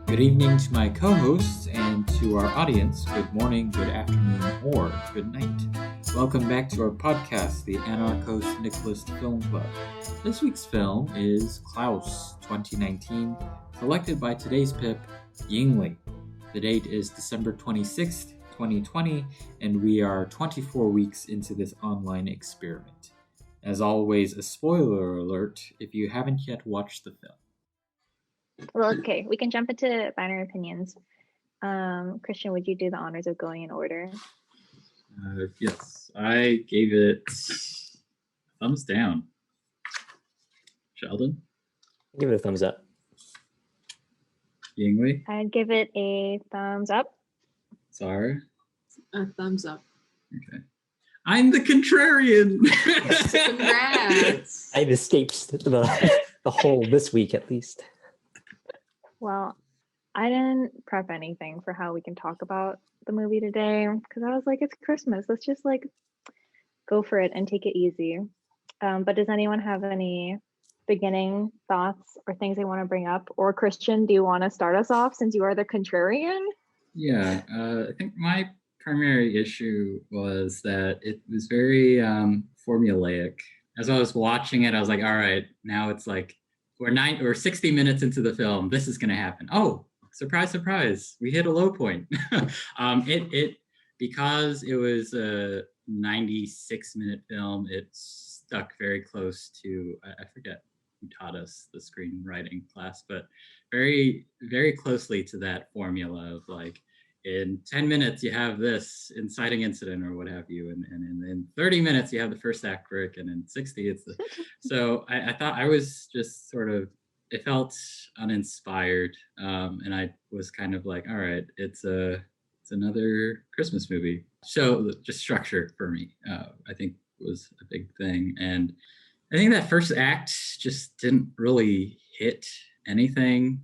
Good evening to my co-hosts and to our audience. Good morning, good afternoon, or good night. Welcome back to our podcast, the Anarcho-Syndicalist Film Club. This week's film is Klaus 2019, selected by today's pip, Yingli. The date is December 26th, 2020, and we are 24 weeks into this online experiment. As always, a spoiler alert if you haven't yet watched the film. Well, okay, we can jump into binary opinions. Christian, would you do the honors of going in order? Yes, I gave it thumbs down. Sheldon? Give it a thumbs up. Yingli? I'd give it a thumbs up. Sarah? A thumbs up. Okay. I'm the contrarian! Congrats! I've escaped the hole this week at least. Well, I didn't prep anything for how we can talk about the movie today because I was like, it's Christmas. Let's just go for it and take it easy. But does anyone have any beginning thoughts or things they want to bring up? Or Christian, do you want to start us off since you are the contrarian? Yeah, I think my primary issue was that it was very formulaic. As I was watching it, I was like, all right, now it's like, we're 60 minutes into the film. This is going to happen. Oh, surprise, surprise. We hit a low point. Because it was a 96-minute film, it stuck very close to, I forget who taught us the screenwriting class, but very, very closely to that formula of like, in 10 minutes, you have this inciting incident or what have you. And in 30 minutes, you have the first act break. And in 60, it's the... So I thought I was just sort of, it felt uninspired. And I was kind of like, all right, it's another Christmas movie. So just structure for me, I think was a big thing. And I think that first act just didn't really hit anything.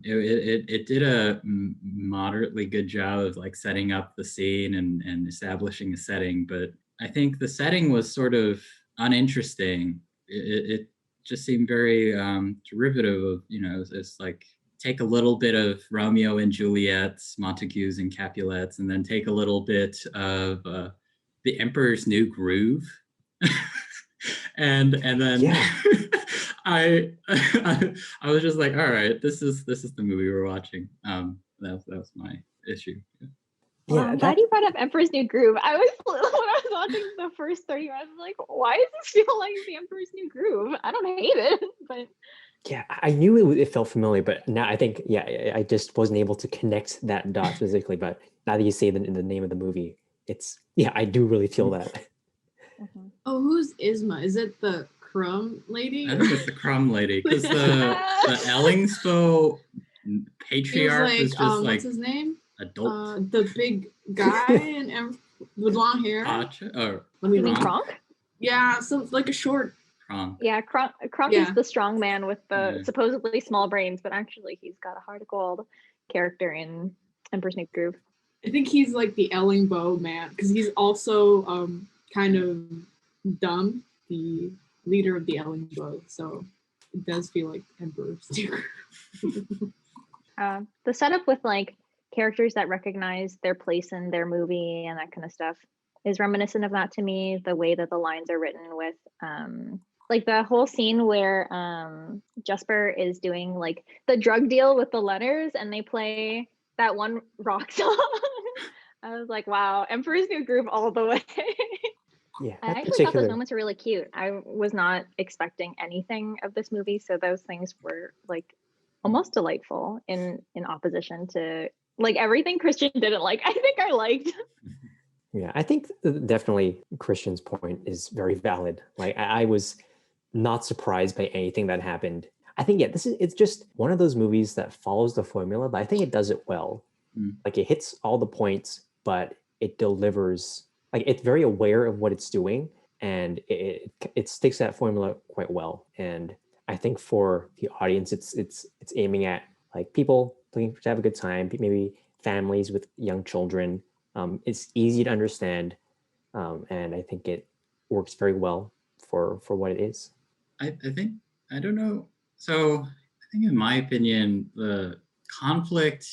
It did a moderately good job of like setting up the scene and establishing a setting, but I think the setting was sort of uninteresting. It just seemed very derivative of, it's like take a little bit of Romeo and Juliet's, Montagues and Capulets, and then take a little bit of The Emperor's New Groove. and then yeah. I was just like, all right, this is the movie we're watching. That was my issue. Well, I'm glad you brought up Emperor's New Groove. When I was watching the first 30 minutes, I was like, why does this feel like the Emperor's New Groove? I don't hate it, but yeah, I knew it felt familiar, but now I think I just wasn't able to connect that dot specifically. But now that you say the name of the movie, I do really feel that. Mm-hmm. Oh, who's Isma? Is it the Crumb lady? I think it's the Crumb lady because the Ellingspo patriarch is just like, what's his name? Adult. The big guy with long hair. You mean Kronk? Yeah, so like a short. Kronk. Yeah, Kronk is the strong man with the supposedly small brains, but actually he's got a heart of gold character in Emperor's New Groove. I think he's like the Ellingbo man because he's also kind of dumb, the leader of the Ellingbo, so it does feel like Emperor's New Groove. The setup with like characters that recognize their place in their movie and that kind of stuff is reminiscent of that to me. The way that the lines are written with like the whole scene where Jesper is doing like the drug deal with the letters and they play that one rock song. I was like, wow, Emperor's New Groove all the way. Yeah, I actually thought those moments were really cute. I was not expecting anything of this movie, so those things were like almost delightful in opposition to like everything Christian didn't like. I think I liked. Yeah, I think definitely Christian's point is very valid. Like I was not surprised by anything that happened. I think it's just one of those movies that follows the formula, but I think it does it well. Like it hits all the points, but it delivers. Like it's very aware of what it's doing, and it sticks to that formula quite well. And I think for the audience, it's aiming at like people looking to have a good time, maybe families with young children. It's easy to understand, and I think it works very well for what it is. I think I don't know. So I think in my opinion, the conflict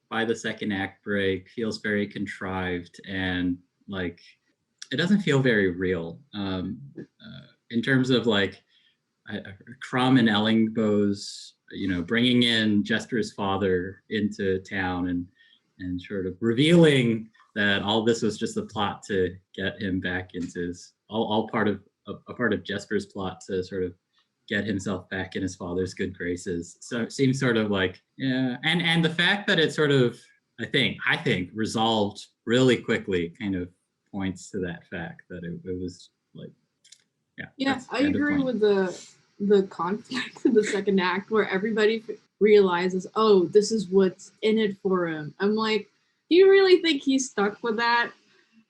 by the second act break feels very contrived, and like it doesn't feel very real in terms of like Crumb and Ellingbo's, bringing in Jesper's father into town and sort of revealing that all this was just a plot to get him back into his, all part of a part of Jesper's plot to sort of get himself back in his father's good graces. So it seems sort of like, yeah, and the fact that it sort of, I think resolved really quickly kind of points to that fact that it was like, yeah, I agree with the conflict in the second act where everybody realizes, oh, this is what's in it for him. I'm like, do you really think he's stuck with that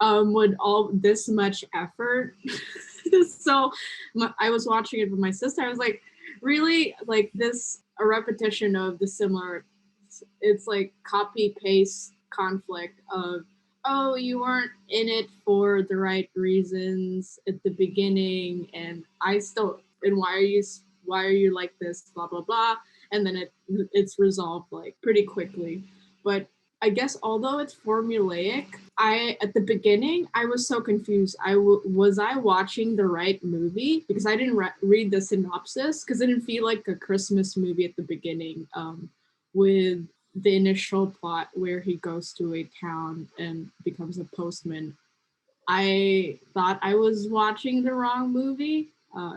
with all this much effort? So I was watching it with my sister. I was like, really? Like this, a repetition of the similar, it's like copy paste conflict of, oh, you weren't in it for the right reasons at the beginning, and why are you like this, blah blah blah, and then it's resolved like pretty quickly. But I guess although it's formulaic, at the beginning I was so confused. Was I watching the right movie? Because I didn't read the synopsis, because it didn't feel like a Christmas movie at the beginning, with the initial plot where he goes to a town and becomes a postman. I thought I was watching the wrong movie.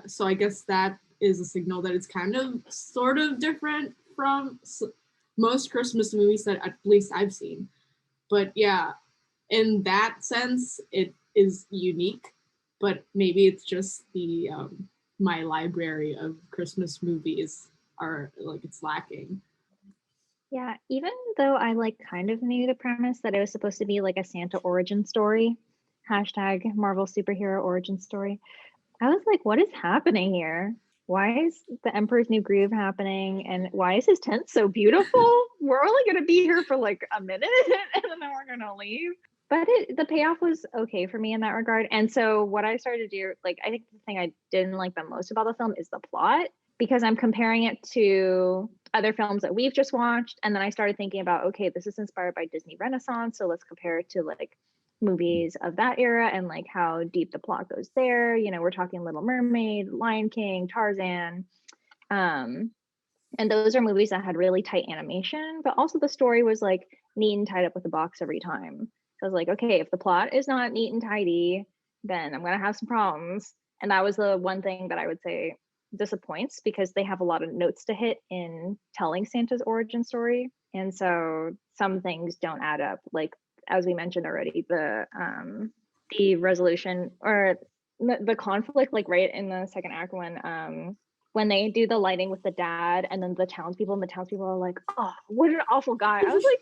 So I guess that is a signal that it's kind of sort of different from most Christmas movies that at least I've seen. But yeah, in that sense, it is unique, but maybe it's just the my library of Christmas movies are like, it's lacking. Yeah, even though I like kind of knew the premise that it was supposed to be like a Santa origin story, hashtag Marvel superhero origin story, I was like, what is happening here? Why is the Emperor's New Groove happening? And why is his tent so beautiful? We're only going to be here for like a minute and then we're going to leave. But the payoff was okay for me in that regard. And so what I started to do, like, I think the thing I didn't like the most about the film is the plot, because I'm comparing it to other films that we've just watched. And then I started thinking about, okay, this is inspired by Disney Renaissance. So let's compare it to like movies of that era and like how deep the plot goes there. We're talking Little Mermaid, Lion King, Tarzan. And those are movies that had really tight animation, but also the story was like neat and tied up with a box every time. So I was like, okay, if the plot is not neat and tidy, then I'm going to have some problems. And that was the one thing that I would say disappoints, because they have a lot of notes to hit in telling Santa's origin story. And so some things don't add up. Like, as we mentioned already, the resolution or the conflict, like right in the second act when they do the lighting with the dad and then the townspeople are like, oh, what an awful guy. I was like,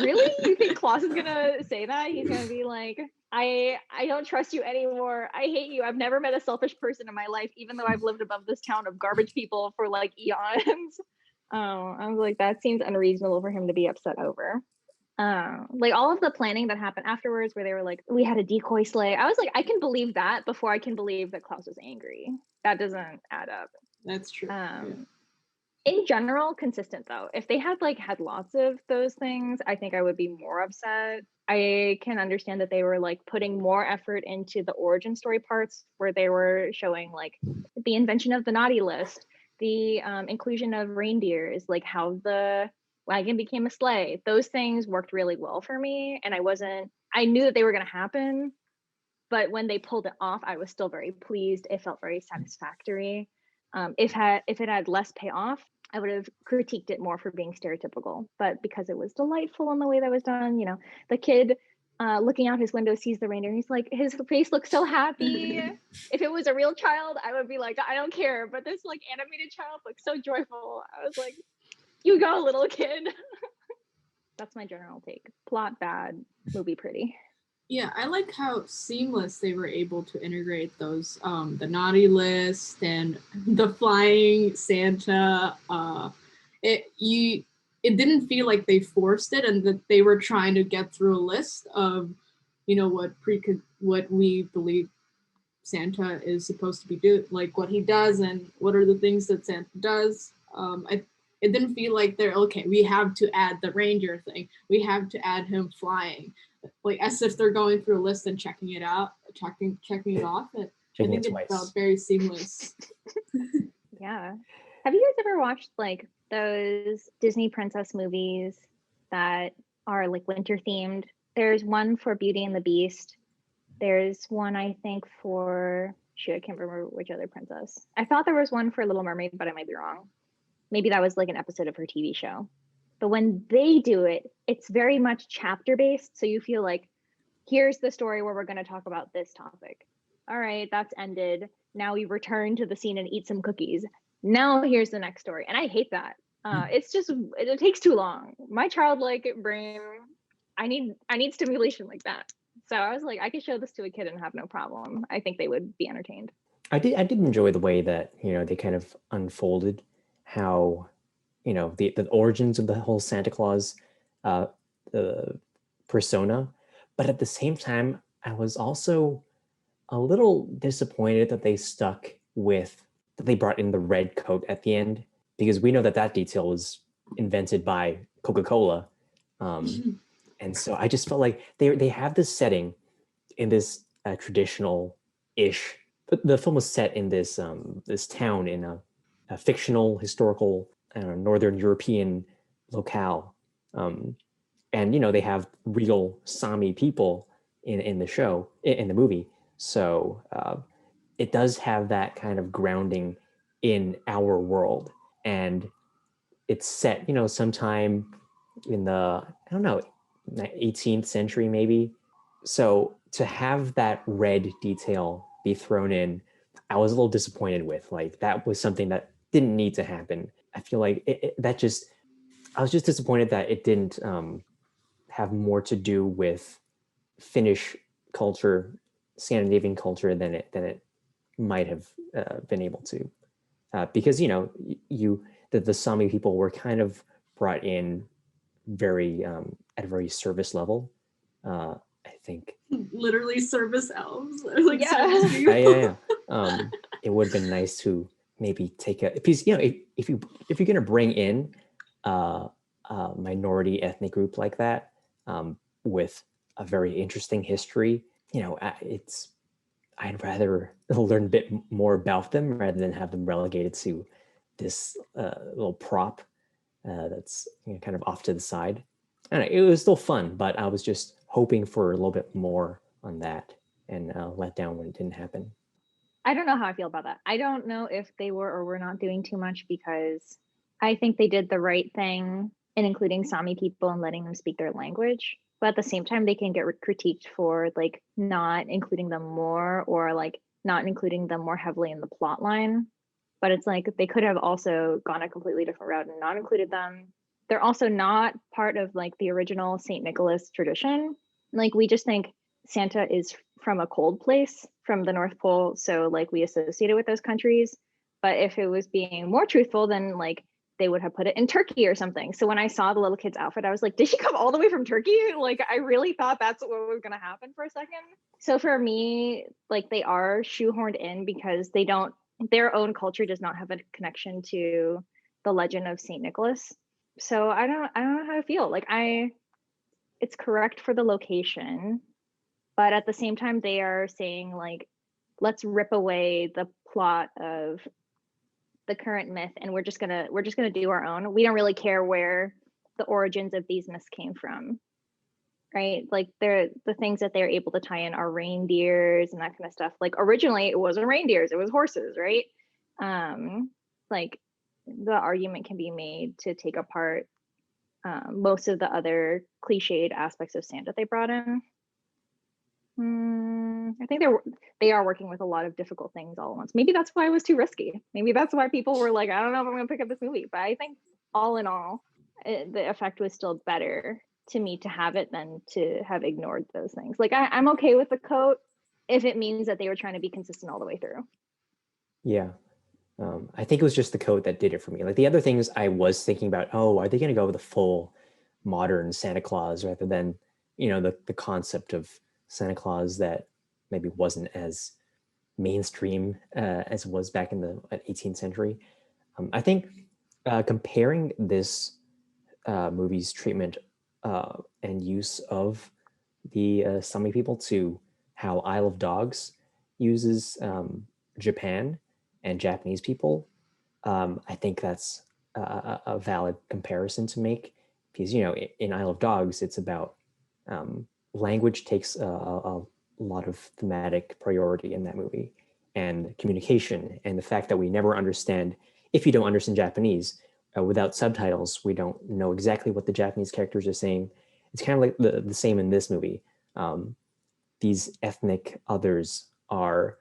really? You think Klaus is gonna say that? He's gonna be like, I don't trust you anymore. I hate you. I've never met a selfish person in my life, even though I've lived above this town of garbage people for like eons. I was like, that seems unreasonable for him to be upset over. Like all of the planning that happened afterwards where they were like, we had a decoy sleigh. I was like, I can believe that before I can believe that Klaus was angry. That doesn't add up. That's true. In general, consistent though. If they had lots of those things, I think I would be more upset. I can understand that they were like putting more effort into the origin story parts where they were showing like the invention of the naughty list, the inclusion of reindeers, like how the wagon became a sleigh. Those things worked really well for me, and I knew that they were going to happen, but when they pulled it off, I was still very pleased. It felt very satisfactory. If it had less payoff, I would have critiqued it more for being stereotypical, but because it was delightful in the way that was done, the kid looking out his window sees the reindeer. He's like, his face looks so happy. If it was a real child, I would be like, I don't care. But this like animated child looks so joyful. I was like, you go, little kid. That's my general take. Plot bad, movie pretty. Yeah, I like how seamless they were able to integrate those, the naughty list and the flying Santa. It didn't feel like they forced it, and that they were trying to get through a list of, what we believe Santa is supposed to be doing, like what he does and what are the things that Santa does. It didn't feel like they're okay. We have to add the reindeer thing. We have to add him flying, like as if they're going through a list and checking it out, checking it off. I think it felt very seamless. Yeah. Have you guys ever watched like those Disney princess movies that are like winter themed? There's one for Beauty and the Beast. There's one I think for I can't remember which other princess. I thought there was one for Little Mermaid, but I might be wrong. Maybe that was like an episode of her TV show. But when they do it, it's very much chapter based. So you feel like, here's the story where we're going to talk about this topic. All right, that's ended. Now we return to the scene and eat some cookies. Now here's the next story. And I hate that. It's just, it takes too long. My childlike brain, I need stimulation like that. So I was like, I could show this to a kid and have no problem. I think they would be entertained. I did enjoy the way that, they kind of unfolded how, the origins of the whole Santa Claus the persona. But at the same time, I was also a little disappointed that they brought in the red coat at the end, because we know that detail was invented by Coca-Cola. And so I just felt like they have this setting in this traditional-ish. The film was set in this town in a fictional historical Northern European locale, and they have real Sami people in the show, in the movie. So it does have that kind of grounding in our world, and it's set sometime in the 18th century maybe. So to have that red detail be thrown in, I was a little disappointed with. Like, that was something that didn't need to happen. I feel like I was just disappointed that it didn't have more to do with Finnish culture, Scandinavian culture than it might have been able to, because the Sami people were kind of brought in very at a very service level. I think literally service elves, like yeah. Yeah. It would have been nice to maybe take because if you're gonna bring in a minority ethnic group like that, with a very interesting history, I'd rather learn a bit more about them rather than have them relegated to this little prop that's kind of off to the side. I don't know, it was still fun, but I was just hoping for a little bit more on that, and let down when it didn't happen. I don't know how I feel about that. I don't know if they were or were not doing too much, because I think they did the right thing in including Sami people and letting them speak their language. But at the same time, they can get critiqued for like not including them more, or like not including them more heavily in the plot line. But it's like they could have also gone a completely different route and not included them. They're also not part of like the original St. Nicholas tradition. Like, we just think Santa is from a cold place, from the North Pole, so like we associate it with those countries. But if it was being more truthful, then like they would have put it in Turkey or something. So when I saw the little kid's outfit, I was like, did she come all the way from Turkey? Like, I really thought that's what was going to happen for a second. So for me, like, they are shoehorned in because their own culture does not have a connection to the legend of St. Nicholas. So I don't know how to feel. Like, it's correct for the location, but at the same time, they are saying like, let's rip away the plot of the current myth, and we're just gonna do our own. We don't really care where the origins of these myths came from, right? Like, the things that they're able to tie in are reindeers and that kind of stuff. Like, originally it wasn't reindeers, it was horses, right? Like, the argument can be made to take apart most of the other cliched aspects of Santa they brought in. I think they are working with a lot of difficult things all at once. Maybe that's why it was too risky. Maybe that's why people were like, I don't know if I'm going to pick up this movie. But I think all in all, the effect was still better to me to have it than to have ignored those things. Like, I'm okay with the coat if it means that they were trying to be consistent all the way through. Yeah. I think it was just the coat that did it for me. Like, the other things I was thinking about, are they going to go with a full modern Santa Claus rather than, the concept of Santa Claus that maybe wasn't as mainstream as it was back in the 18th century. I think comparing this movie's treatment and use of the Sami people to how Isle of Dogs uses Japan and Japanese people, I think that's a valid comparison to make, because in Isle of Dogs it's about language takes a lot of thematic priority in that movie, and communication, and the fact that we never understand, if you don't understand Japanese, without subtitles, we don't know exactly what the Japanese characters are saying. It's kind of like the same in this movie. These ethnic others are,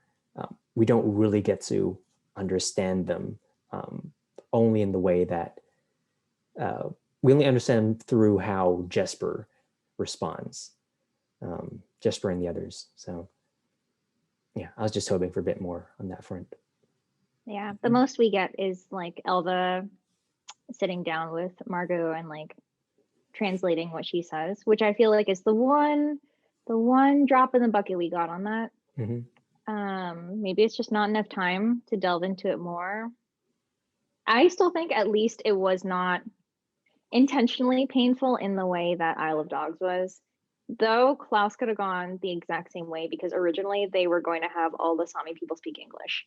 we don't really get to understand them, only in the way that we only understand them through how Jesper responds, Jesper and the others. So yeah, I was just hoping for a bit more on that front. Yeah, the most we get is like Elva sitting down with Margot and like translating what she says, which I feel like is the one drop in the bucket we got on that. Maybe it's just not enough time to delve into it more. I still think at least it was not intentionally painful in the way that Isle of Dogs was. Though Klaus could have gone the exact same way, because originally they were going to have all the Sami people speak English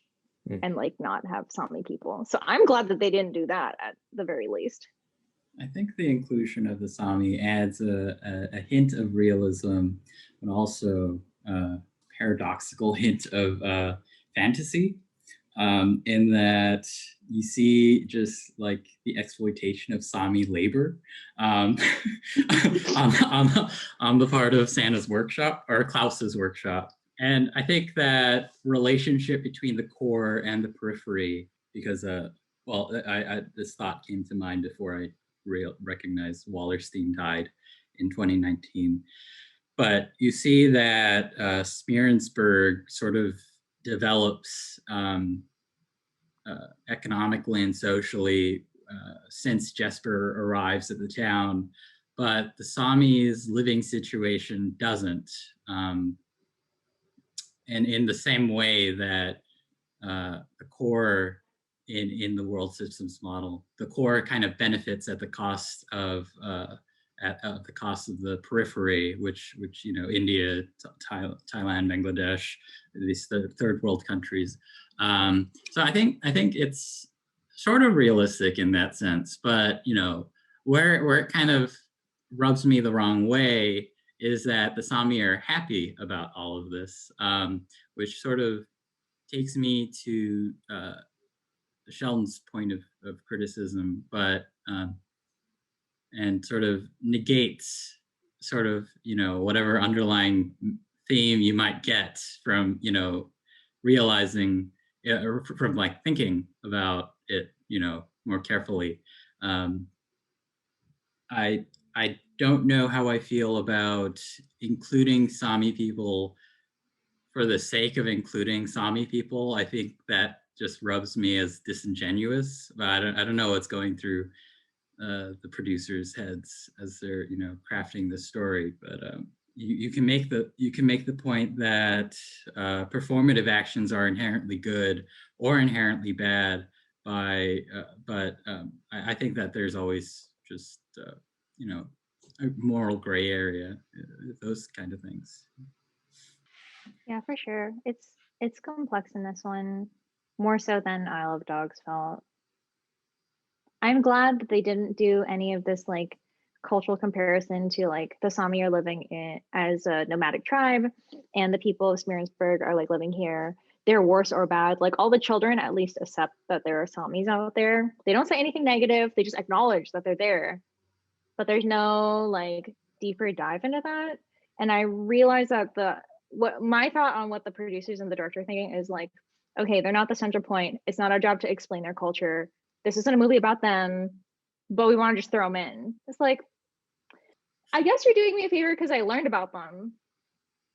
and like not have Sami people. So I'm glad that they didn't do that at the very least. I think the inclusion of the Sami adds a hint of realism, and also a paradoxical hint of fantasy, in that you see just like the exploitation of Sami labor on the part of Santa's workshop, or Klaus's workshop. And I think that relationship between the core and the periphery, because this thought came to mind before I recognized Wallerstein died in 2019. But you see that Smearensburg sort of develops economically and socially since Jesper arrives at the town, but the Sami's living situation doesn't. And in the same way that the core in the world systems model, the core kind of benefits at the cost of the periphery, which India, Thailand, Bangladesh, these the third world countries. So I think it's sort of realistic in that sense, but where it kind of rubs me the wrong way is that the Sami are happy about all of this, which sort of takes me to Sheldon's point of criticism, but and sort of negates sort of whatever underlying theme you might get from realizing or from like thinking about it more carefully. I don't know how I feel about including Sami people for the sake of including Sami people. I think that just rubs me as disingenuous, but I don't know what's going through the producers' heads as they're crafting the story. But you can make the point that performative actions are inherently good or inherently bad but I think that there's always just a moral gray area, those kind of things. Yeah, for sure. It's complex in this one, more so than Isle of Dogs felt. I'm glad that they didn't do any of this like cultural comparison to like the Sami are living in as a nomadic tribe and the people of Smearensburg are like living here. They're worse or bad. Like all the children at least accept that there are Samis out there. They don't say anything negative. They just acknowledge that they're there. But there's no like deeper dive into that. And I realize that what my thought on what the producers and the director are thinking is like, okay, they're not the central point. It's not our job to explain their culture. This isn't a movie about them, but we want to just throw them in. It's like, I guess you're doing me a favor because I learned about them,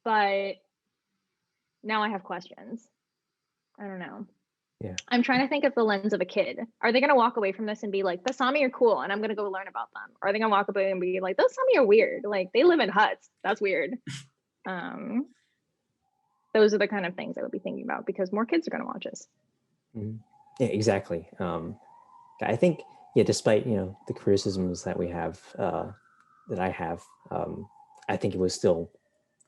but now I have questions. I don't know. Yeah. I'm trying to think of the lens of a kid. Are they going to walk away from this and be like, the Sami are cool and I'm going to go learn about them? Or are they going to walk away and be like, those Sami are weird. Like they live in huts. That's weird. Those are the kind of things I would be thinking about because more kids are going to watch this. Yeah, exactly. I think yeah, despite the criticisms that we have, that I have, I think it was still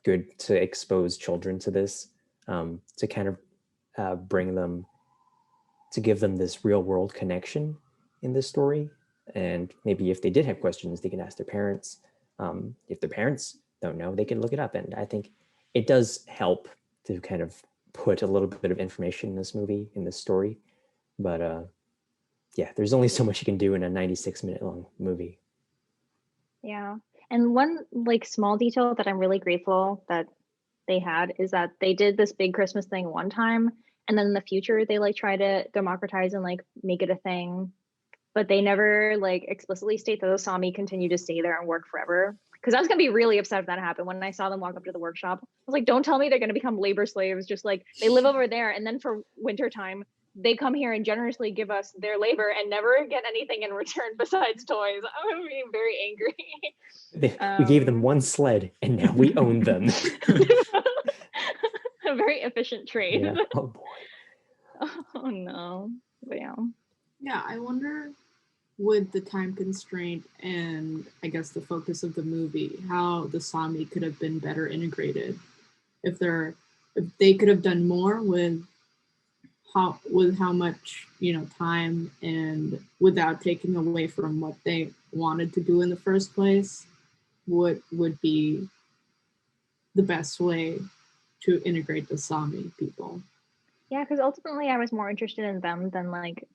good to expose children to this, to kind of bring them, to give them this real world connection in this story. And maybe if they did have questions, they can ask their parents. If their parents don't know, they can look it up. And I think it does help to kind of put a little bit of information in this movie, in this story. But yeah, there's only so much you can do in a 96-minute long movie. Yeah. And one like small detail that I'm really grateful that they had is that they did this big Christmas thing one time, and then in the future they like try to democratize and like make it a thing, but they never like explicitly state that the Sami continue to stay there and work forever. Because I was gonna be really upset if that happened when I saw them walk up to the workshop. I was like, don't tell me they're gonna become labor slaves. Just like they live over there, and then for wintertime they come here and generously give us their labor and never get anything in return besides toys. I'm gonna be very angry. We gave them one sled, and now we own them. A very efficient trade. Yeah. Oh boy. Oh no. But yeah. Yeah, I wonder, with the time constraint and I guess the focus of the movie, how the Sami could have been better integrated. If they could have done more with how much time, and without taking away from what they wanted to do in the first place, what would be the best way to integrate the Sami people. Yeah, because ultimately I was more interested in them than like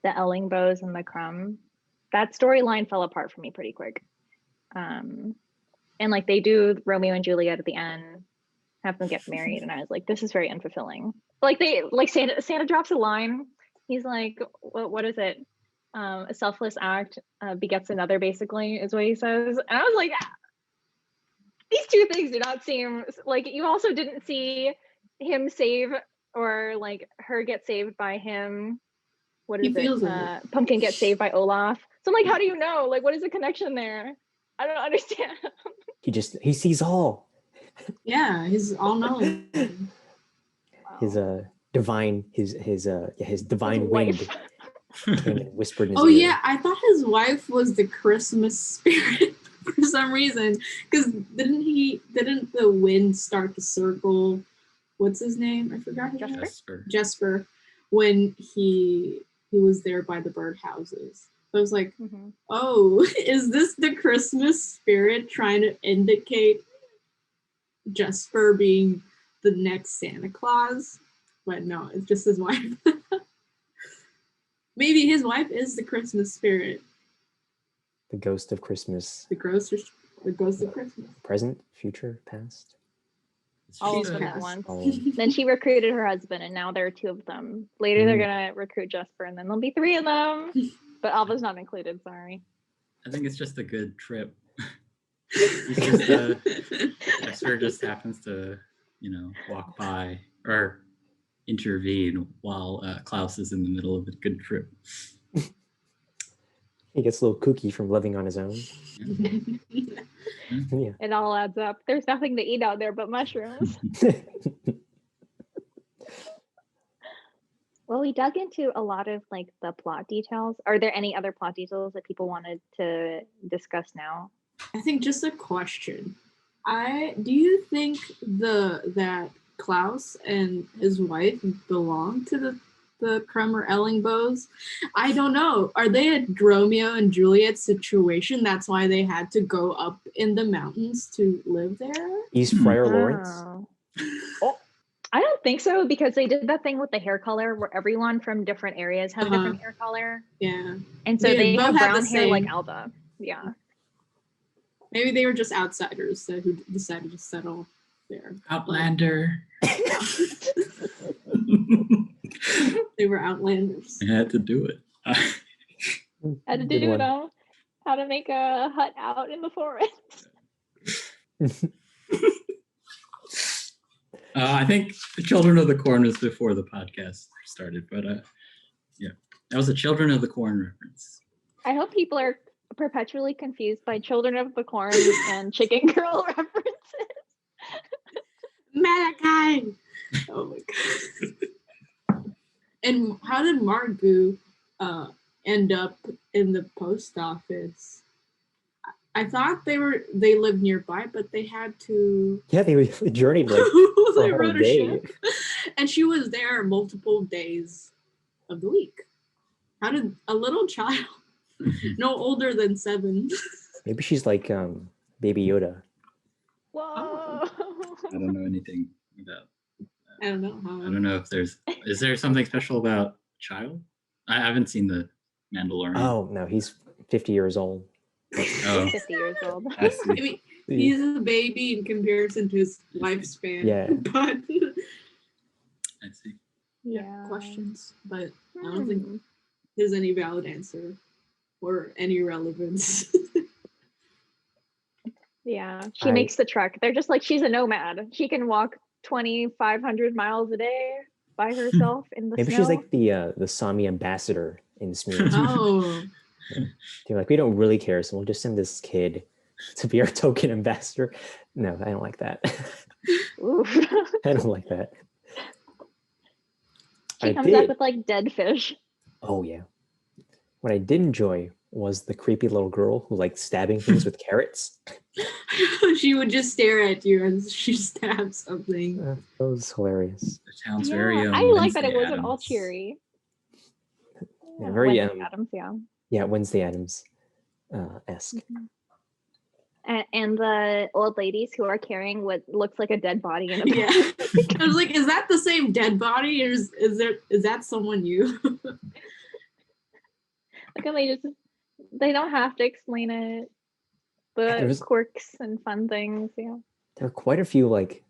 the Ellingbows and the Crumb. That storyline fell apart for me pretty quick. And like they do Romeo and Juliet at the end, have them get married, and I was like, this is very unfulfilling. Like Santa drops a line. He's like, what is it? A selfless act begets another, basically, is what he says. And I was like, these two things do not seem like, you also didn't see him save, or like her get saved by him. What is it? Pumpkin gets saved by Olaf. So I'm like, how do you know? Like, what is the connection there? I don't understand. He sees all. Yeah, he's all knowing. His divine wind came and whispered in his ear. Yeah, I thought his wife was the Christmas spirit for some reason. Because didn't the wind start to circle? What's his name? I forgot his name. Jesper. When he was there by the birdhouses. So I was like, oh, is this the Christmas spirit trying to indicate Jesper being the next Santa Claus? But no, it's just his wife. Maybe his wife is the Christmas spirit. The ghost of Christmas. The ghost of Christmas. Present, future, past. All of them at once. Then she recruited her husband, and now there are two of them. Later, they're gonna recruit Jesper, and then there'll be three of them. But Alva's not included. Sorry. I think it's just a good trip. Jesper just happens to, walk by or intervene while Klaus is in the middle of a good trip. He gets a little kooky from living on his own. Yeah. It all adds up. There's nothing to eat out there but mushrooms. Well, we dug into a lot of like the plot details. Are there any other plot details that people wanted to discuss now? I think just a question. Do you think that Klaus and his wife belong to the Crumb or Ellingbows? I don't know. Are they a Romeo and Juliet situation? That's why they had to go up in the mountains to live there? East Friar Lawrence? Oh, I don't think so, because they did that thing with the hair color where everyone from different areas has different hair color. Yeah. And so they have brown hair like Alba. Yeah. Maybe they were just outsiders who decided to settle there. Outlander. They were outlanders. I had to do it. Had to do it all. How to make a hut out in the forest. I think the Children of the Corn was before the podcast started, but yeah, that was a Children of the Corn reference. I hope people are perpetually confused by Children of the Corn and Chicken Girl references. Malachi! Oh my god. And how did Margot end up in the post office. I thought they lived nearby, but they had to. Yeah, they journeyed like for they a whole rode a day. ship, and she was there multiple days of the week. How did a little child, no older than 7? Maybe she's like Baby Yoda. Whoa. I don't know anything about. I don't know how. I don't know if is there something special about child? I haven't seen the Mandalorian. Oh no, he's 50 years old. Oh, 50 years old. I see. I mean, he's a baby in comparison to his lifespan. Yeah. But I see. Yeah. questions, but I don't think there's any valid answer or any relevance. Yeah, she makes the trek. They're just like, she's a nomad. She can walk 2,500 miles a day by herself in the Maybe snow. she's like the Sami ambassador in Smyrna. Oh, They're like, we don't really care, so we'll just send this kid to be our token ambassador. No, I don't like that. Oof. I don't like that. She comes up with like dead fish. Oh yeah. What I did enjoy was the creepy little girl who liked stabbing things with carrots. she would just stare at you as she stabs something. That was hilarious. The town's very own. I like that it Wednesday wasn't all Addams. cheery. Yeah, very Wednesday Addams, yeah. Yeah, Wednesday Addams esque. And the old ladies who are carrying what looks like a dead body in a Yeah, I was like, is that the same dead body, or is that someone new? Like they don't have to explain it. The quirks and fun things, yeah. There are quite a few like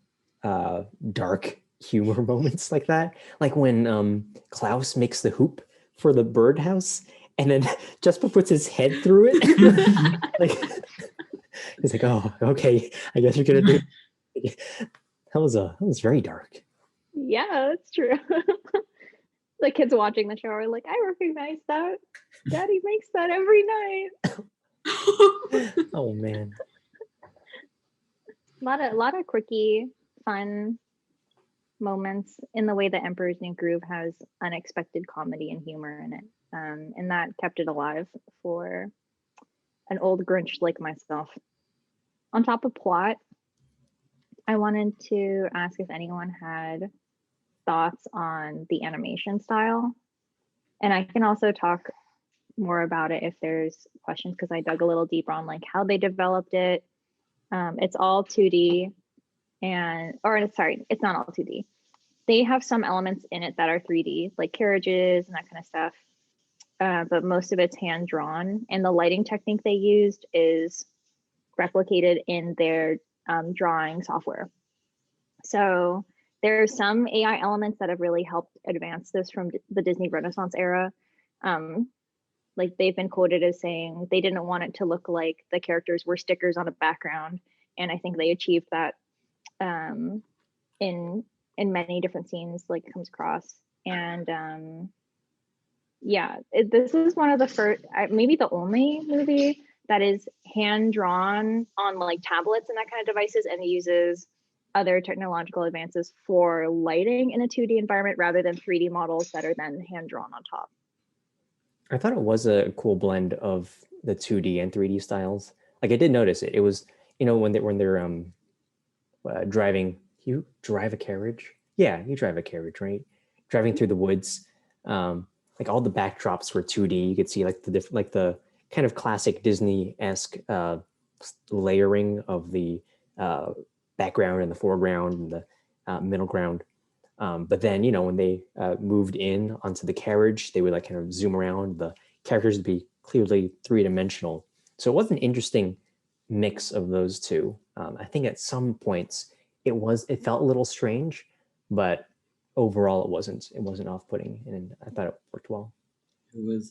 dark humor moments like that. Like when Klaus makes the hoop for the birdhouse and then Jesper puts his head through it. Like he's like, oh, okay, I guess you're gonna do it. That was very dark. Yeah, that's true. The kids watching the show are like, I recognize that. Daddy makes that every night. Oh man. A lot of quirky, fun moments in the way that Emperor's New Groove has unexpected comedy and humor in it. And that kept it alive for an old Grinch like myself. On top of plot, I wanted to ask if anyone had thoughts on the animation style. And I can also talk more about it if there's questions, because I dug a little deeper on like how they developed it. It's all 2D it's not all 2D. They have some elements in it that are 3D, like carriages and that kind of stuff. But most of it's hand drawn, and the lighting technique they used is replicated in their drawing software. So there are some AI elements that have really helped advance this from the Disney Renaissance era. Like they've been quoted as saying they didn't want it to look like the characters were stickers on a background, and I think they achieved that in many different scenes, like it comes across. And this is one of the first, maybe the only movie that is hand drawn on like tablets and that kind of devices, and it uses other technological advances for lighting in a 2D environment rather than 3D models that are then hand drawn on top. I thought it was a cool blend of the 2D and 3D styles. Like I did notice it. It was, when they're driving. You drive a carriage? Yeah, you drive a carriage, right? Driving through the woods. Like all the backdrops were 2D. You could see like the kind of classic Disney-esque layering of the background and the foreground and the middle ground. But then, when they moved in onto the carriage, they would like kind of zoom around. The characters would be clearly three-dimensional. So it was an interesting mix of those two. I think at some points it felt a little strange, but overall it wasn't off-putting, and I thought it worked well. It was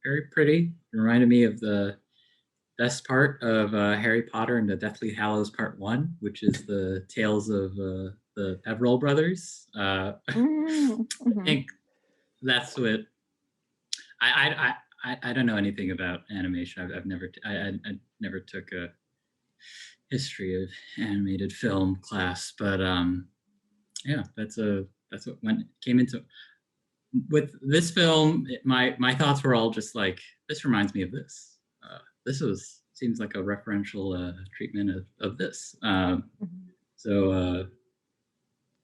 very pretty. It reminded me of the best part of Harry Potter and the Deathly Hallows Part 1, which is the tales of the Peverell brothers. I think that's what I don't know anything about animation. I've never I never took a history of animated film class, but that's what came into with this film, my thoughts were all just like, this reminds me of this. Seems like a referential treatment of this. So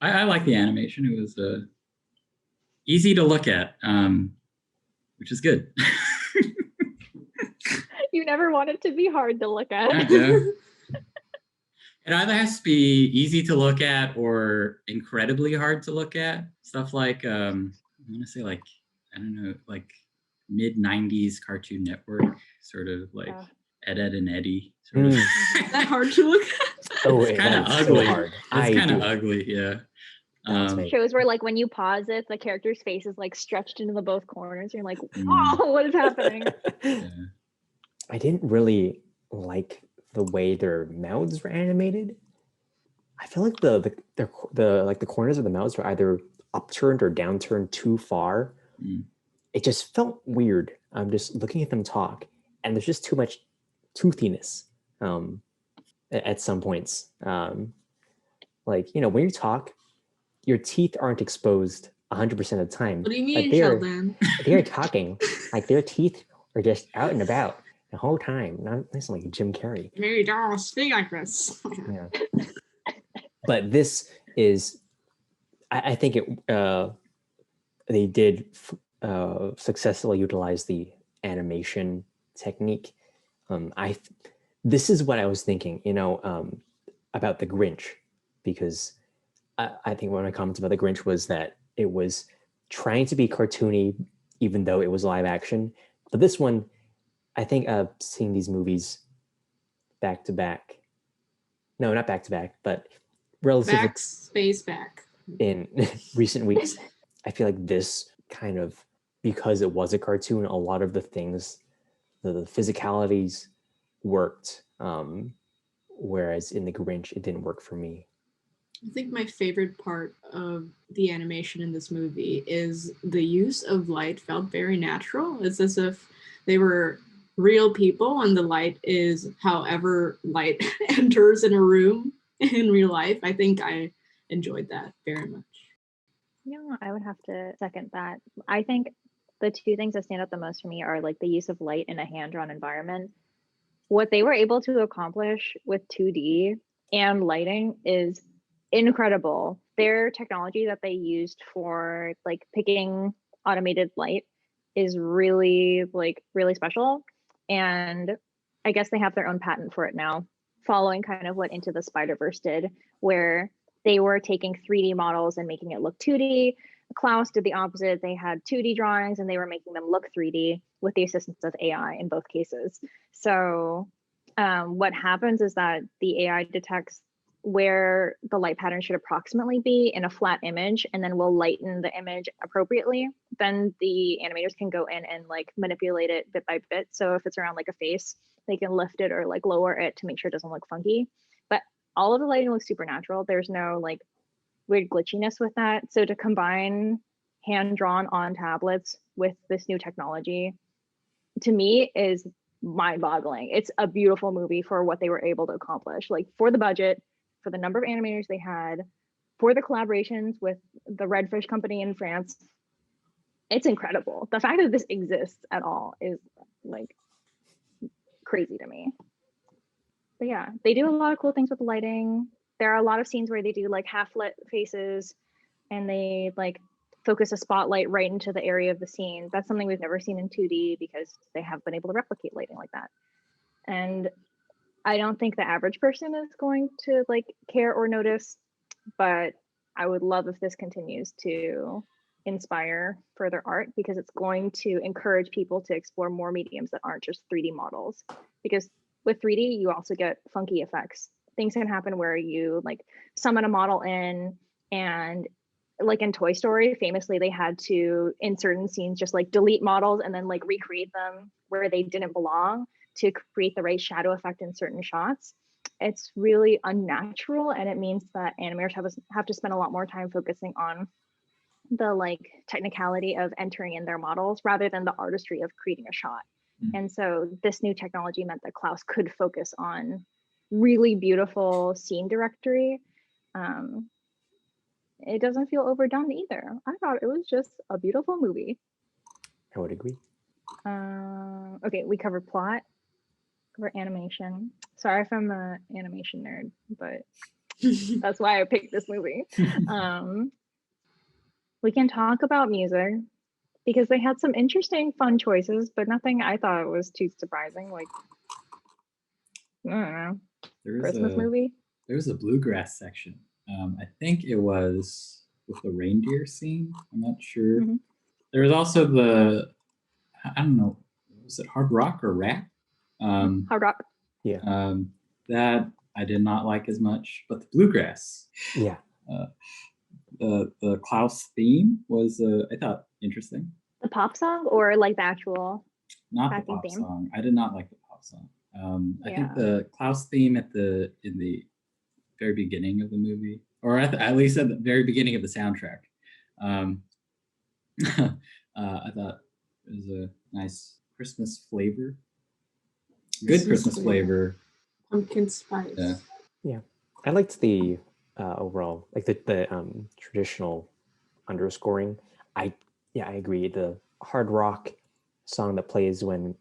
I like the animation. It was easy to look at, which is good. You never want it to be hard to look at. Yeah. It either has to be easy to look at or incredibly hard to look at. Stuff like, I want to say like, I don't know, like mid-90s Cartoon Network, sort of like Ed, Edd and Eddie. Sort of. Is that hard to look at? Oh, it's kind of ugly. So hard. It's kind of ugly, yeah. Shows where like when you pause it, the character's face is like stretched into the both corners. You're like, oh, what is happening? Yeah. I didn't really like the way their mouths were animated. I feel like the corners of the mouths were either upturned or downturned too far. It just felt weird. I'm just looking at them talk, and there's just too much toothiness at some points. Like, when you talk, your teeth aren't exposed 100% of the time. What do you mean, like Sheldon? they're talking, like their teeth are just out and about the whole time. Not like Jim Carrey. Mary Darrell, speak like this. Yeah. But this is, I think they did successfully utilize the animation technique. This is what I was thinking, about the Grinch, because I think one of my comments about the Grinch was that it was trying to be cartoony, even though it was live action. But this one, I think seeing these movies back to back, no, not back to back, but relatively back in recent weeks, I feel like this kind of, because it was a cartoon, a lot of the things, the physicalities worked, whereas in the Grinch, it didn't work for me. I think my favorite part of the animation in this movie is the use of light felt very natural. It's as if they were real people and the light is however light enters in a room in real life. I think I enjoyed that very much. Yeah, I would have to second that. I think the two things that stand out the most for me are like the use of light in a hand-drawn environment. What they were able to accomplish with 2D and lighting is incredible. Their technology that they used for like picking automated light is really special. And I guess they have their own patent for it now, following kind of what Into the Spider-Verse did, where they were taking 3D models and making it look 2D. Klaus did the opposite. They had 2D drawings and they were making them look 3D with the assistance of AI in both cases. So what happens is that the AI detects where the light pattern should approximately be in a flat image, and then will lighten the image appropriately. Then the animators can go in and like manipulate it bit by bit. So if it's around like a face, they can lift it or like lower it to make sure it doesn't look funky. But all of the lighting looks super natural. There's no like weird glitchiness with that. So to combine hand drawn on tablets with this new technology, to me, is mind boggling. It's a beautiful movie for what they were able to accomplish. Like for the budget, for the number of animators they had, for the collaborations with the Redfish company in France, it's incredible. The fact that this exists at all is like crazy to me. But yeah, they do a lot of cool things with the lighting. There are a lot of scenes where they do like half lit faces and they like focus a spotlight right into the area of the scene. That's something we've never seen in 2D because they have been able to replicate lighting like that. And I don't think the average person is going to like care or notice, but I would love if this continues to inspire further art, because it's going to encourage people to explore more mediums that aren't just 3D models. Because with 3D, you also get funky effects. Things can happen where you like summon a model in, and like in Toy Story, famously, they had to, in certain scenes, just like delete models and then like recreate them where they didn't belong to create the right shadow effect in certain shots. It's really unnatural, and it means that animators have to spend a lot more time focusing on the like technicality of entering in their models rather than the artistry of creating a shot. And so this new technology meant that Klaus could focus on really beautiful scene directory it doesn't feel overdone either. I thought it was just a beautiful movie. I would agree. Okay, we covered plot, covered animation. Sorry if I'm an animation nerd, but that's why I picked this movie. We can talk about music because they had some interesting, fun choices, but nothing I thought was too surprising. Like, I don't know, Christmas movie. There was a bluegrass section. I think it was with the reindeer scene. I'm not sure. Mhm. There was also I don't know, was it hard rock or rap? Hard rock. Yeah. That I did not like as much, but the bluegrass. Yeah. The Klaus theme was, I thought, interesting. The pop song or like the actual Not the backing pop theme? song. I did not like the pop song. I think Yeah. the Klaus theme in the very beginning of the movie, or at least at the very beginning of the soundtrack, I thought it was a nice Christmas flavor. Good Christmas flavor. Pumpkin spice. Yeah. Yeah. I liked the overall, like the traditional underscoring. I agree. The hard rock song that plays when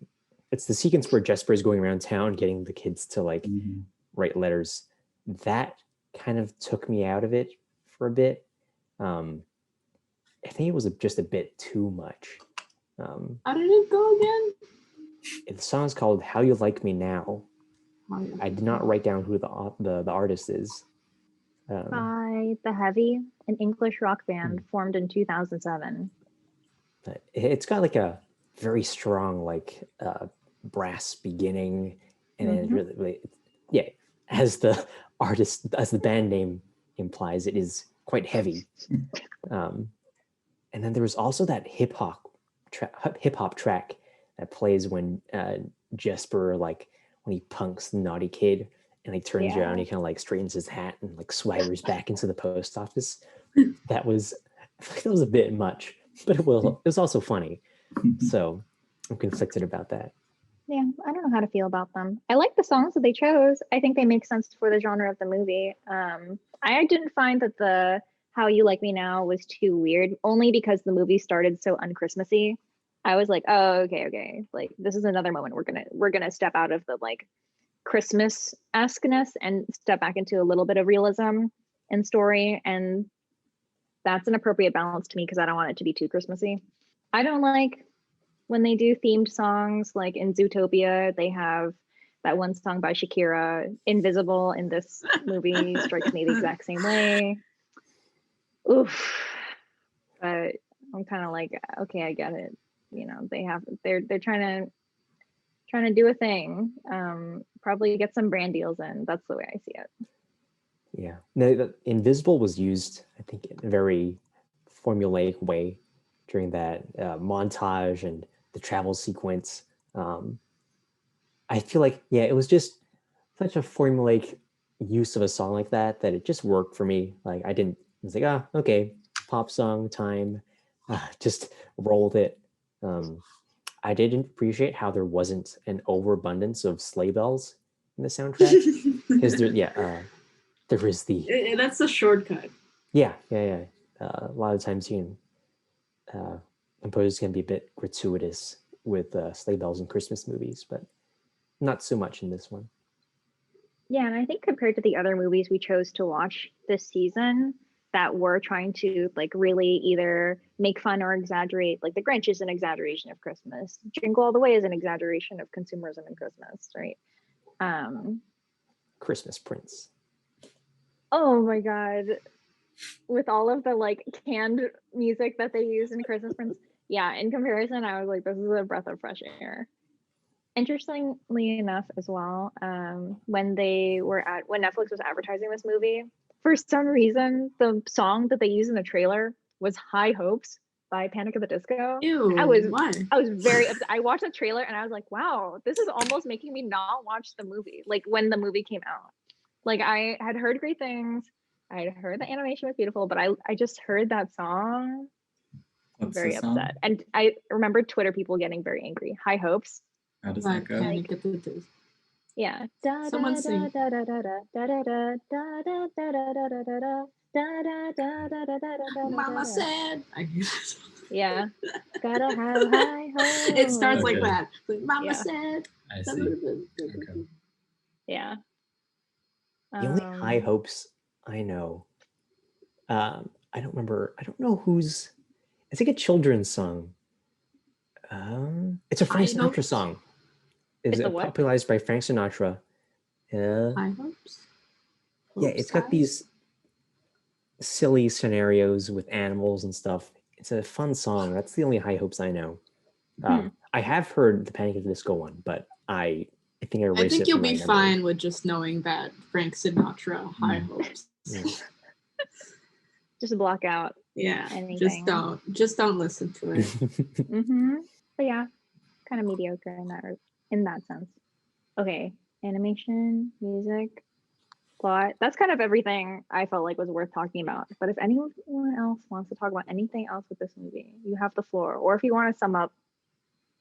it's the sequence where Jesper is going around town getting the kids to like write letters. That kind of took me out of it for a bit. I think it was just a bit too much. How did it go again? The song is called "How You Like Me Now." I did not write down who the artist is. By The Heavy, an English rock band formed in 2007. It's got like a very strong like brass beginning, and then really, yeah, as the band name implies, it is quite heavy. And then there was also that hip hop track that plays when Jesper, like when he punks the naughty kid and like turns around, he kind of like straightens his hat and like swaggers back into the post office. That was a bit much, but it was also funny. So I'm conflicted about that. Yeah, I don't know how to feel about them. I like the songs that they chose. I think they make sense for the genre of the movie. I didn't find that the How You Like Me Now was too weird, only because the movie started so unchristmassy. I was like, oh, okay. Like this is another moment we're gonna step out of the like Christmas-esqueness and step back into a little bit of realism and story. And that's an appropriate balance to me because I don't want it to be too Christmassy. I don't like when they do themed songs, like in Zootopia, they have that one song by Shakira, Invisible, in this movie strikes me the exact same way. Oof. But I'm kind of like, okay, I get it. You know, they're trying to do a thing. Probably get some brand deals in. That's the way I see it. Yeah. No, the Invisible was used, I think, in a very formulaic way during that montage and the travel sequence. I feel like, it was just such a formulaic use of a song like that it just worked for me. Like I was like, okay, pop song time, just rolled it. I didn't appreciate how there wasn't an overabundance of sleigh bells in the soundtrack because there is the. That's a shortcut. Yeah. A lot of times composers can be a bit gratuitous with sleigh bells in Christmas movies, but not so much in this one. Yeah, and I think compared to the other movies we chose to watch this season that were trying to like really either make fun or exaggerate, like The Grinch is an exaggeration of Christmas. Jingle All the Way is an exaggeration of consumerism in Christmas, right? Christmas Prince. Oh my God. With all of the like canned music that they use in Christmas Prince. Yeah, in comparison, I was like, this is a breath of fresh air. Interestingly enough as well, when Netflix was advertising this movie, for some reason the song that they used in the trailer was High Hopes by Panic at the Disco. Ew, why? I was very upset. I watched the trailer and I was like, wow, this is almost making me not watch the movie, like when the movie came out. Like I had heard great things, I had heard the animation was beautiful, but I just heard that song. What's very the song? upset. And I remember Twitter people getting very angry. High Hopes. How does that go? Yeah. Someone sing. Da, da, da, da, da, da, da, da, Mama da. said. I hear this. Yeah. Gotta have high hopes. It starts like Okay. that. Like, Mama Yeah. said. I see. Okay. Yeah. The only high hopes I know, I don't know whose. It's like a children's song. It's a Frank High Sinatra hopes? song. It's It's a what? popularized by Frank Sinatra. High hopes. Yeah, it's got these silly scenarios with animals and stuff. It's a fun song. That's the only high hopes I know. I have heard the Panic at the Disco one, but I think I erased I think it you'll from my be memory. fine with just knowing that Frank Sinatra, High Hopes. Yeah. Just block out. Yeah, Anything. just don't listen to it. But yeah, kind of mediocre in that sense. Okay, animation, music, plot. That's kind of everything I felt like was worth talking about. But if anyone else wants to talk about anything else with this movie, you have the floor. Or if you want to sum up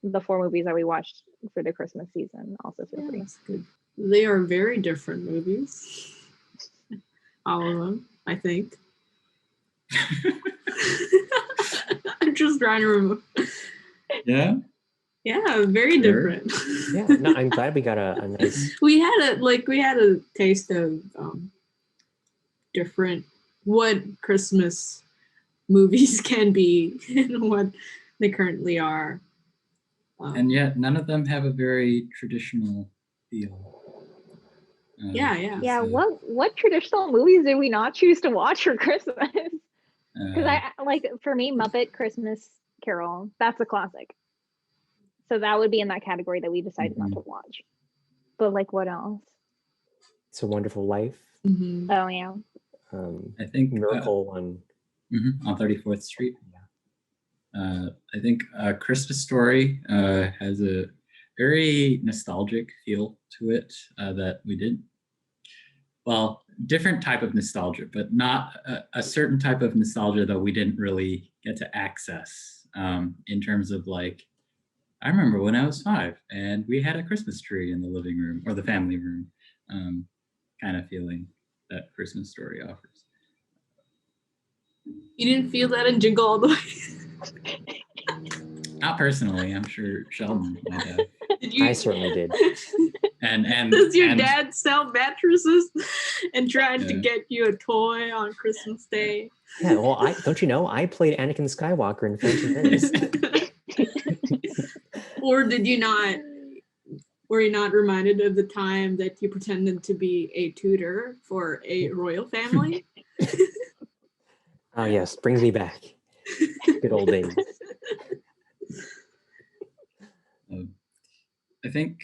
the 4 movies that we watched for the Christmas season, also feel free. That's good. They are very different movies. All of them, I think. I'm just trying to remember. Yeah. Yeah, very Sure. different. Yeah, no, I'm glad we got a nice. we had a taste of different what Christmas movies can be and what they currently are. And yet none of them have a very traditional feel. Yeah, what traditional movies did we not choose to watch for Christmas? Because I like, for me, Muppet Christmas Carol, that's a classic. So that would be in that category that we decided not to watch. But like, what else? It's a Wonderful Life. Mm-hmm. Oh yeah. I think Miracle on 34th Street. Yeah. I think Christmas Story has a very nostalgic feel to it that we didn't. Well, different type of nostalgia, but not a certain type of nostalgia that we didn't really get to access in terms of like, I remember when I was 5 and we had a Christmas tree in the living room or the family room kind of feeling that Christmas Story offers. You didn't feel that in Jingle All the Way? Not personally, I'm sure Sheldon might have. I certainly did. And does your dad sell mattresses and tried to get you a toy on Christmas Day? Yeah, well, don't you know? I played Anakin Skywalker in Phantom Menace. Or were you not reminded of the time that you pretended to be a tutor for a royal family? Oh yes, brings me back. Good old days. I think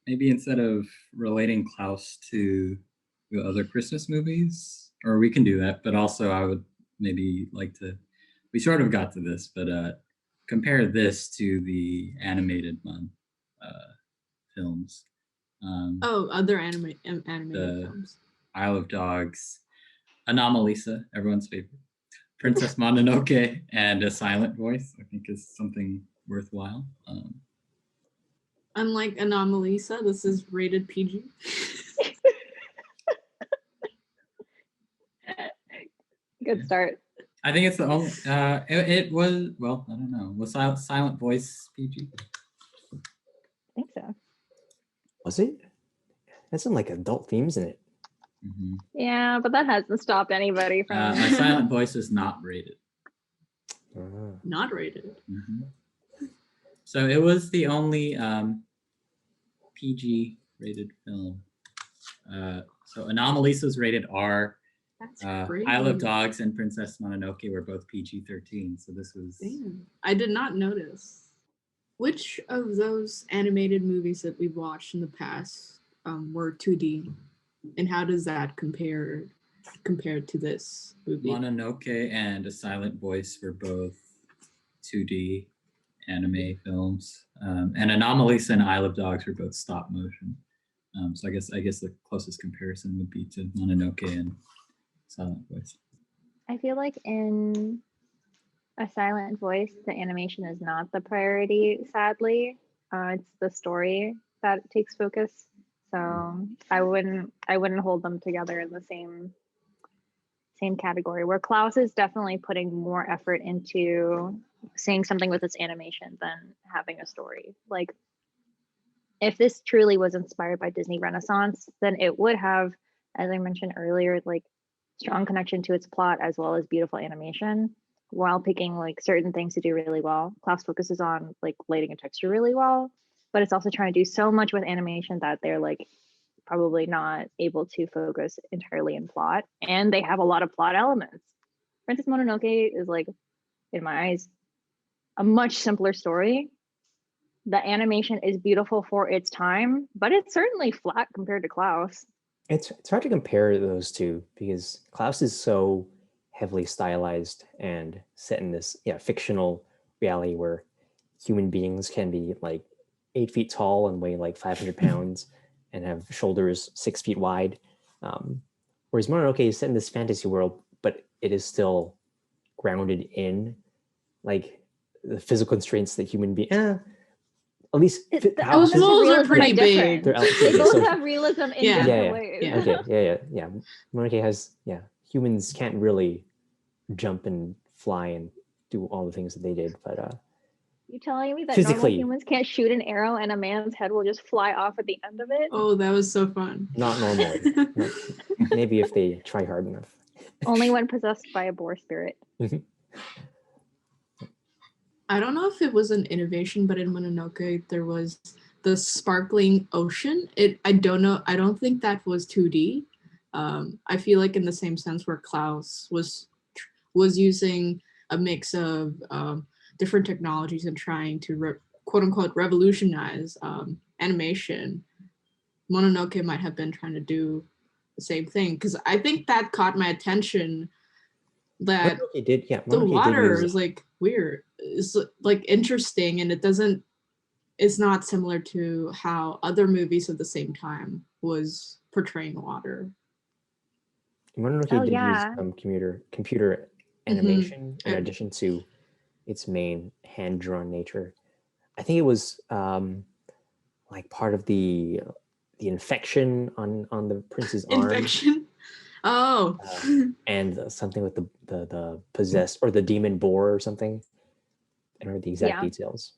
maybe instead of relating Klaus to the other Christmas movies, or we can do that, but also I would maybe like to, we sort of got to this, but compare this to the animated one films. Other animated films. Isle of Dogs, Anomalisa, everyone's favorite, Princess Mononoke, and A Silent Voice, I think is something worthwhile. Unlike Anomalisa, this is rated PG. Good start. I think it's the only. It was, well, I don't know. Was Silent Voice PG? I think so. Was it? That's some like adult themes in it. Mm-hmm. Yeah, but that hasn't stopped anybody from. A Silent Voice is not rated. Not rated. Mm-hmm. So it was the only PG rated film. So Anomalisa was rated R. That's great. Isle of Dogs and Princess Mononoke were both PG-13. So this was. Damn. I did not notice. Which of those animated movies that we've watched in the past were 2D, and how does that compare to this movie? Mononoke and A Silent Voice were both 2D anime films, and Anomalisa and Isle of Dogs were both stop motion. So I guess the closest comparison would be to Mononoke and Silent Voice. I feel like in A Silent Voice, the animation is not the priority, sadly. It's the story that takes focus. So I wouldn't hold them together in the same same category, where Klaus is definitely putting more effort into saying something with its animation than having a story. Like, if this truly was inspired by Disney Renaissance, then it would have, as I mentioned earlier, like strong connection to its plot as well as beautiful animation, while picking like certain things to do really well. Klaus focuses on like lighting and texture really well, but it's also trying to do so much with animation that they're like probably not able to focus entirely in plot, and they have a lot of plot elements. Princess Mononoke is like, in my eyes, a much simpler story. The animation is beautiful for its time, but it's certainly flat compared to Klaus. It's hard to compare those two because Klaus is so heavily stylized and set in this fictional reality where human beings can be like 8 feet tall and weigh like 500 pounds and have shoulders 6 feet wide. Whereas Mononoke is set in this fantasy world, but it is still grounded in like the physical constraints that human beings. At least The Those walls are pretty big. They both have realism in different ways. Yeah. Okay, Mononoke has humans can't really jump and fly and do all the things that they did, but You telling me that physically, normal humans can't shoot an arrow and a man's head will just fly off at the end of it? Oh, that was so fun. not normally. Maybe if they try hard enough. Only when possessed by a boar spirit. I don't know if it was an innovation, but in Mononoke there was the sparkling ocean. I don't know. I don't think that was 2D. I feel like in the same sense where Klaus was using a mix of different technologies and trying to quote unquote revolutionize animation. Mononoke might have been trying to do the same thing, because I think that caught my attention. That Mononoke did, the water is like weird. It's like interesting, and it's not similar to how other movies of the same time was portraying water. Mononoke did use computer animation in addition to its main hand-drawn nature. I think it was like part of the infection on the prince's arm. Infection. Oh. And something with the possessed or the demon boar or something. I don't know the exact details.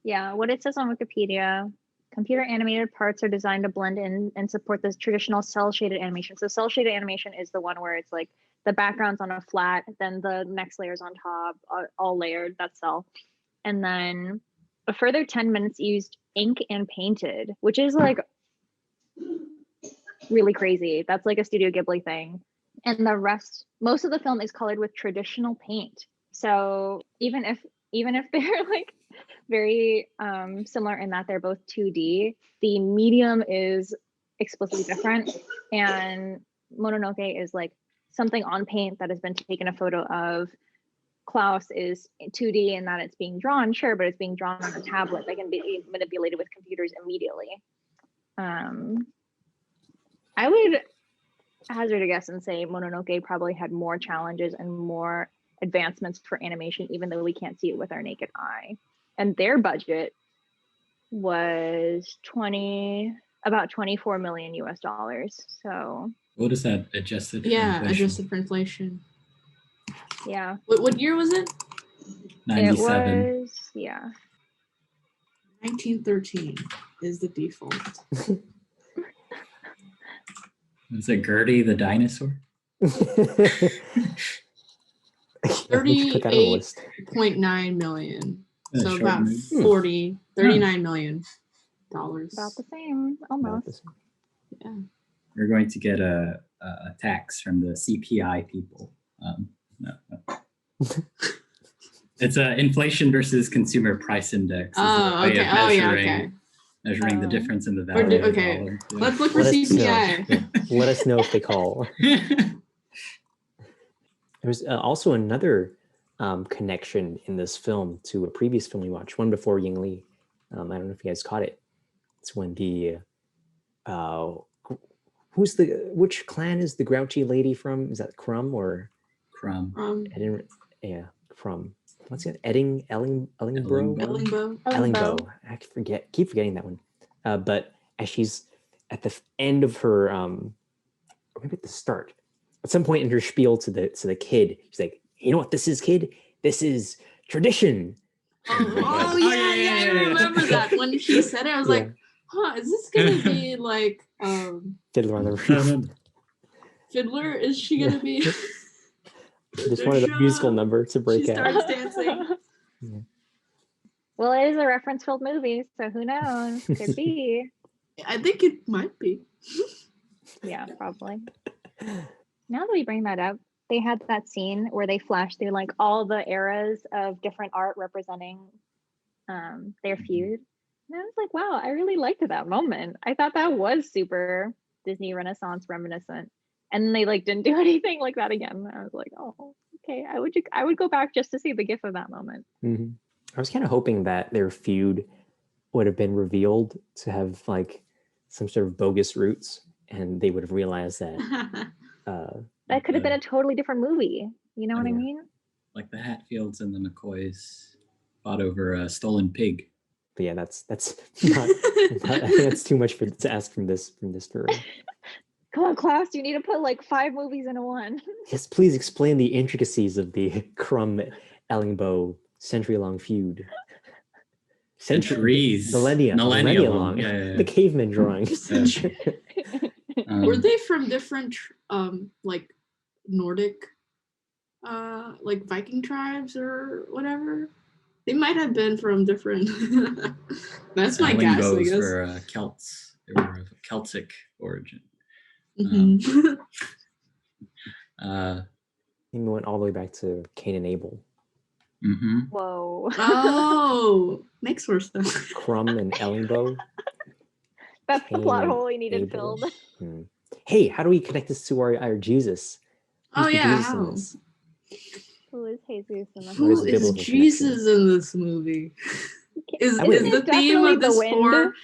Yeah, what it says on Wikipedia, computer animated parts are designed to blend in and support this traditional cell shaded animation. So cell shaded animation is the one where it's like the background's on a flat, then the next layer's on top, all layered, that's cell. And then a further 10 minutes used ink and painted, which is like really crazy. That's like a Studio Ghibli thing. And the rest, most of the film is colored with traditional paint. So even if they're like very similar in that they're both 2D, the medium is explicitly different. And Mononoke is like something on paint that has been taken a photo of. Klaus is 2D in that it's being drawn, sure, but it's being drawn on a tablet that can be manipulated with computers immediately. I would hazard a guess and say Mononoke probably had more challenges and more advancements for animation, even though we can't see it with our naked eye. And their budget was about 24 million US dollars. So what is that adjusted for inflation? Adjusted for inflation. Yeah. What year was it? 97. It was 1913 is the default. Is it Gertie the dinosaur? 38.9 million. So about $39 million. About the same, almost. Yeah. We're going to get a tax from the CPI people. No. It's a inflation versus consumer price index. Okay. Measuring the difference in the value of the dollar. Yeah. Let's look for CPI. Let us know if they call. There's also another connection in this film to a previous film we watched, one before Ying Li. I don't know if you guys caught it. It's when the which clan is the grouchy lady from? Is that Crumb or Crumb? Crumb. What's it? Ellingbo. I keep forgetting that one. But as she's at the end of her, or maybe at the start at some point in her spiel to the kid, she's like, "You know what this is, kid? This is tradition." I remember that. When she said it, I was like, huh, is this gonna be like Fiddler on the Roof? Fiddler? Is she gonna be Just wanted a musical number to break she out. starts dancing? Yeah. Well, it is a reference-filled movie, so who knows? Could be. I think it might be. Yeah, probably. Now that we bring that up, they had that scene where they flashed through like all the eras of different art representing their feud. And I was like, wow, I really liked that moment. I thought that was super Disney Renaissance reminiscent. And then they like didn't do anything like that again. I was like, oh, okay. I would go back just to see the gif of that moment. Mm-hmm. I was kind of hoping that their feud would have been revealed to have like some sort of bogus roots, and they would have realized that that could have been a totally different movie. You know what I mean? Like the Hatfields and the McCoys fought over a stolen pig. But yeah, that's not, I think that's too much to ask from this story. Come on, Klaus, you need to put like 5 movies into one. Yes, please explain the intricacies of the Crumb-Ellingbow century-long feud. Centuries. Millennia long. Yeah. The caveman drawings. Were they from different like Nordic like Viking tribes or whatever? They might have been from different that's my guess, I guess. Were Celts. They were of Celtic origin. Mm-hmm. We went all the way back to Cain and Abel. Mm-hmm. Whoa. Oh, makes more sense. Crumb and Ellingbow. That's Cain the plot and hole we needed Abel. filled. Hey, how do we connect this to our Jesus? Oh yeah, Jesus in how? this? Who is Jesus in the Who is the is biblical Jesus in this movie? Is Isn't the it theme definitely of this the wind?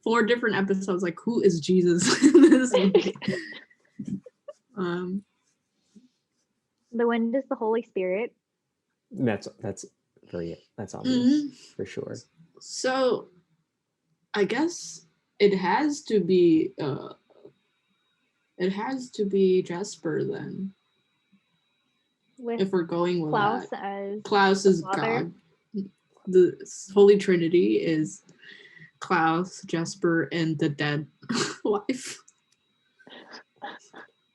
four different episodes like who is Jesus in this movie? The wind is the Holy Spirit. That's obvious for sure. So I guess it has to be Jasper then. With If we're going with Klaus that. as Klaus is father. God. The Holy Trinity is Klaus, Jasper, and the dead wife.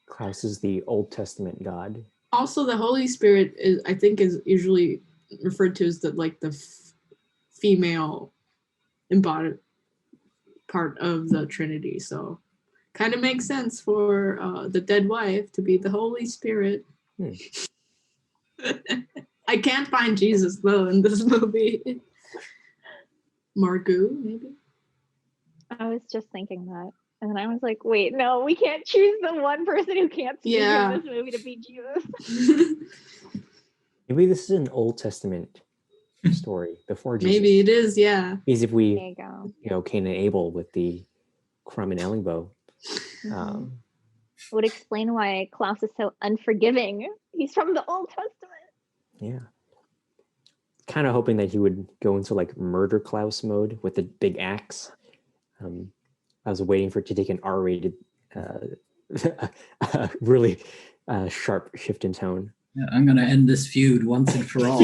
Klaus is the Old Testament God. Also, the Holy Spirit is usually referred to as the female embodied part of the Trinity. So, kind of makes sense for the dead wife to be the Holy Spirit. I can't find Jesus though in this movie. Margot, maybe. I was just thinking that. And then I was like, wait, no, we can't choose the one person who can't speak in this movie to be Jesus. Maybe this is an Old Testament story before Jesus. Maybe it is, yeah. Because if There we, you go. Cain and Abel with the Crumb and Ellingbow, Would explain why Klaus is so unforgiving. He's from the Old Testament. yeah. Kind of hoping that he would go into like murder Klaus mode with the big axe. I was waiting for it to take an R-rated, really sharp shift in tone. Yeah, I'm gonna end this feud once and for all.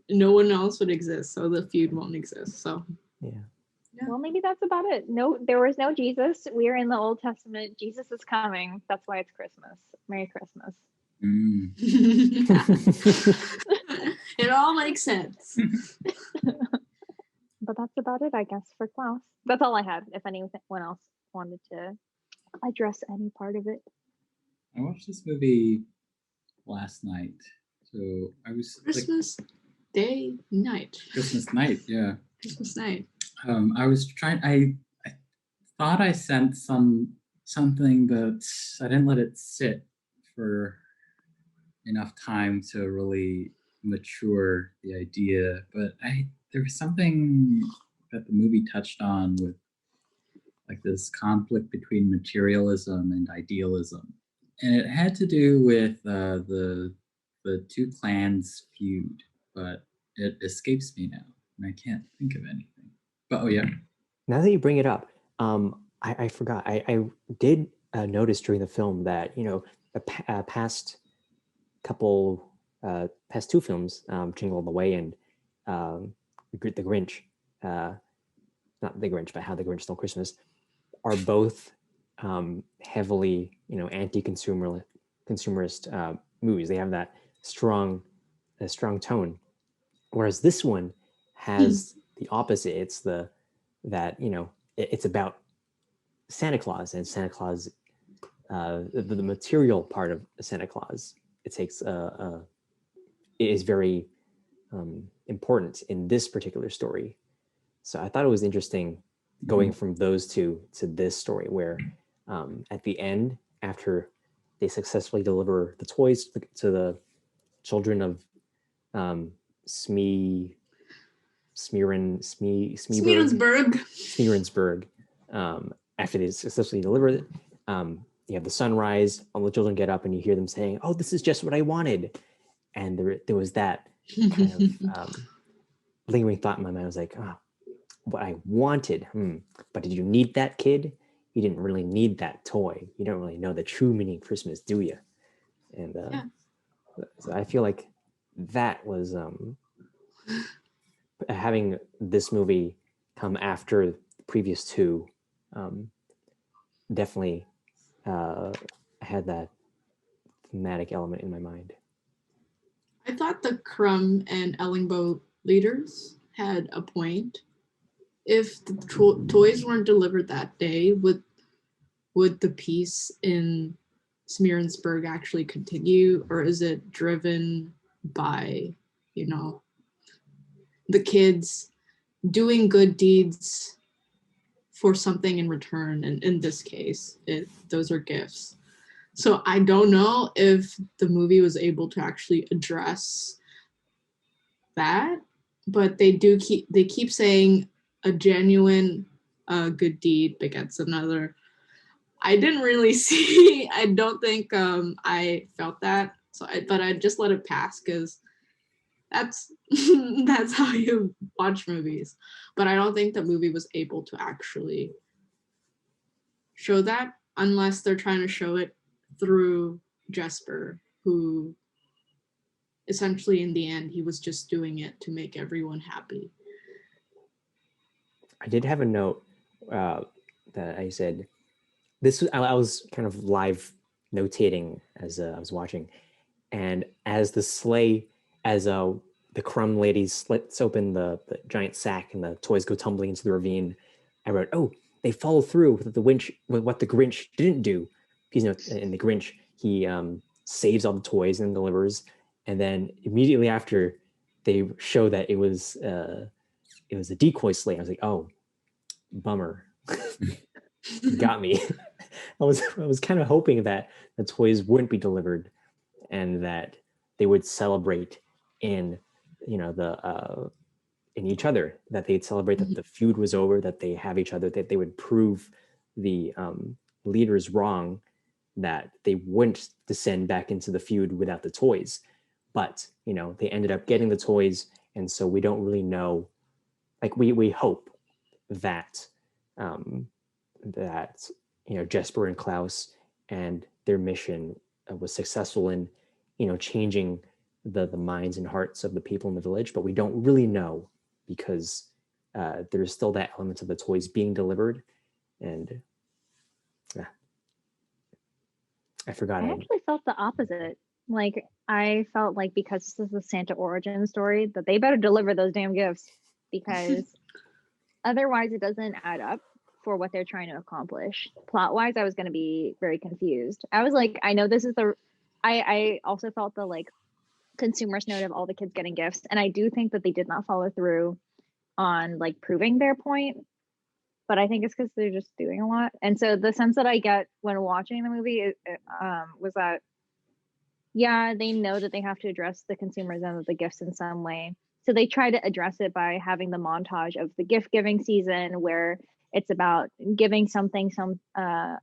No one else would exist, so the feud won't exist. So Yeah. Well, maybe that's about it. No, there was no Jesus. We're in the Old Testament. Jesus is coming. That's why it's Christmas. Merry Christmas. It all makes sense. But that's about it, I guess, for Klaus. That's all I had. If anyone else wanted to address any part of it. I watched this movie last night. So I was Christmas night. Christmas night, yeah. Christmas night. I was trying. I thought I sent something, but I didn't let it sit for enough time to really mature the idea. But there was something that the movie touched on with like this conflict between materialism and idealism, and it had to do with the two clans feud. But it escapes me now, and I can't think of anything. But oh yeah. Now that you bring it up, I forgot. I did noticed during the film that the past two films, Jingle All the Way and the Grinch, not the Grinch, but How the Grinch Stole Christmas, are both heavily anti-consumerist movies. They have that strong tone, whereas this one has the opposite. It's it's about Santa Claus, and Santa Claus, the material part of Santa Claus, it takes is very important in this particular story. So I thought it was interesting going from those two to this story, where at the end, after they successfully deliver the toys to the children of Smearensburg, after they successfully deliver it, you have the sunrise, all the children get up and you hear them saying, "Oh, this is just what I wanted." And there was that kind of lingering thought in my mind. I was like, "Oh, what I wanted. But did you need that, kid? You didn't really need that toy. You don't really know the true meaning of Christmas, do you?" And so I feel like that was having this movie come after the previous two definitely had that thematic element in my mind. I thought the Crumb and Ellingbo leaders had a point. If the toys weren't delivered that day, would the peace in Smearensburg actually continue, or is it driven by, the kids doing good deeds for something in return? And in this case, those are gifts. So I don't know if the movie was able to actually address that, but they keep saying a genuine good deed begets another. I didn't really see. I don't think I felt that. But I just let it pass because that's that's how you watch movies. But I don't think the movie was able to actually show that, unless they're trying to show it through Jesper, who essentially in the end he was just doing it to make everyone happy. I did have a note that I said this. I was kind of live notating as I was watching, and as the Crumb lady slits open the giant sack and the toys go tumbling into the ravine, I wrote, "Oh, they follow through with what the Grinch didn't do." Because in the Grinch, he saves all the toys and delivers, and then immediately after, they show that it was a decoy sleigh. I was like, "Oh, bummer." Got me. I was kind of hoping that the toys wouldn't be delivered, and that they would celebrate in in each other, that they'd celebrate that the feud was over, that they have each other, that they would prove the leaders wrong, that they wouldn't descend back into the feud without the toys. But they ended up getting the toys, and so we don't really know. Like we hope that Jesper and Klaus and their mission was successful in changing the minds and hearts of the people in the village, but we don't really know, because there's still that element of the toys being delivered. And I forgot. I actually felt the opposite. Like, I felt like, because this is the Santa origin story, that they better deliver those damn gifts, because otherwise it doesn't add up for what they're trying to accomplish. Plot-wise, I was going to be very confused. I was like, I know this is I also felt the consumerist note of all the kids getting gifts, and I do think that they did not follow through on proving their point, but I think it's because they're just doing a lot. And so the sense that I get when watching the movie was that, yeah, they know that they have to address the consumerism of the gifts in some way, so they try to address it by having the montage of the gift giving season, where it's about giving something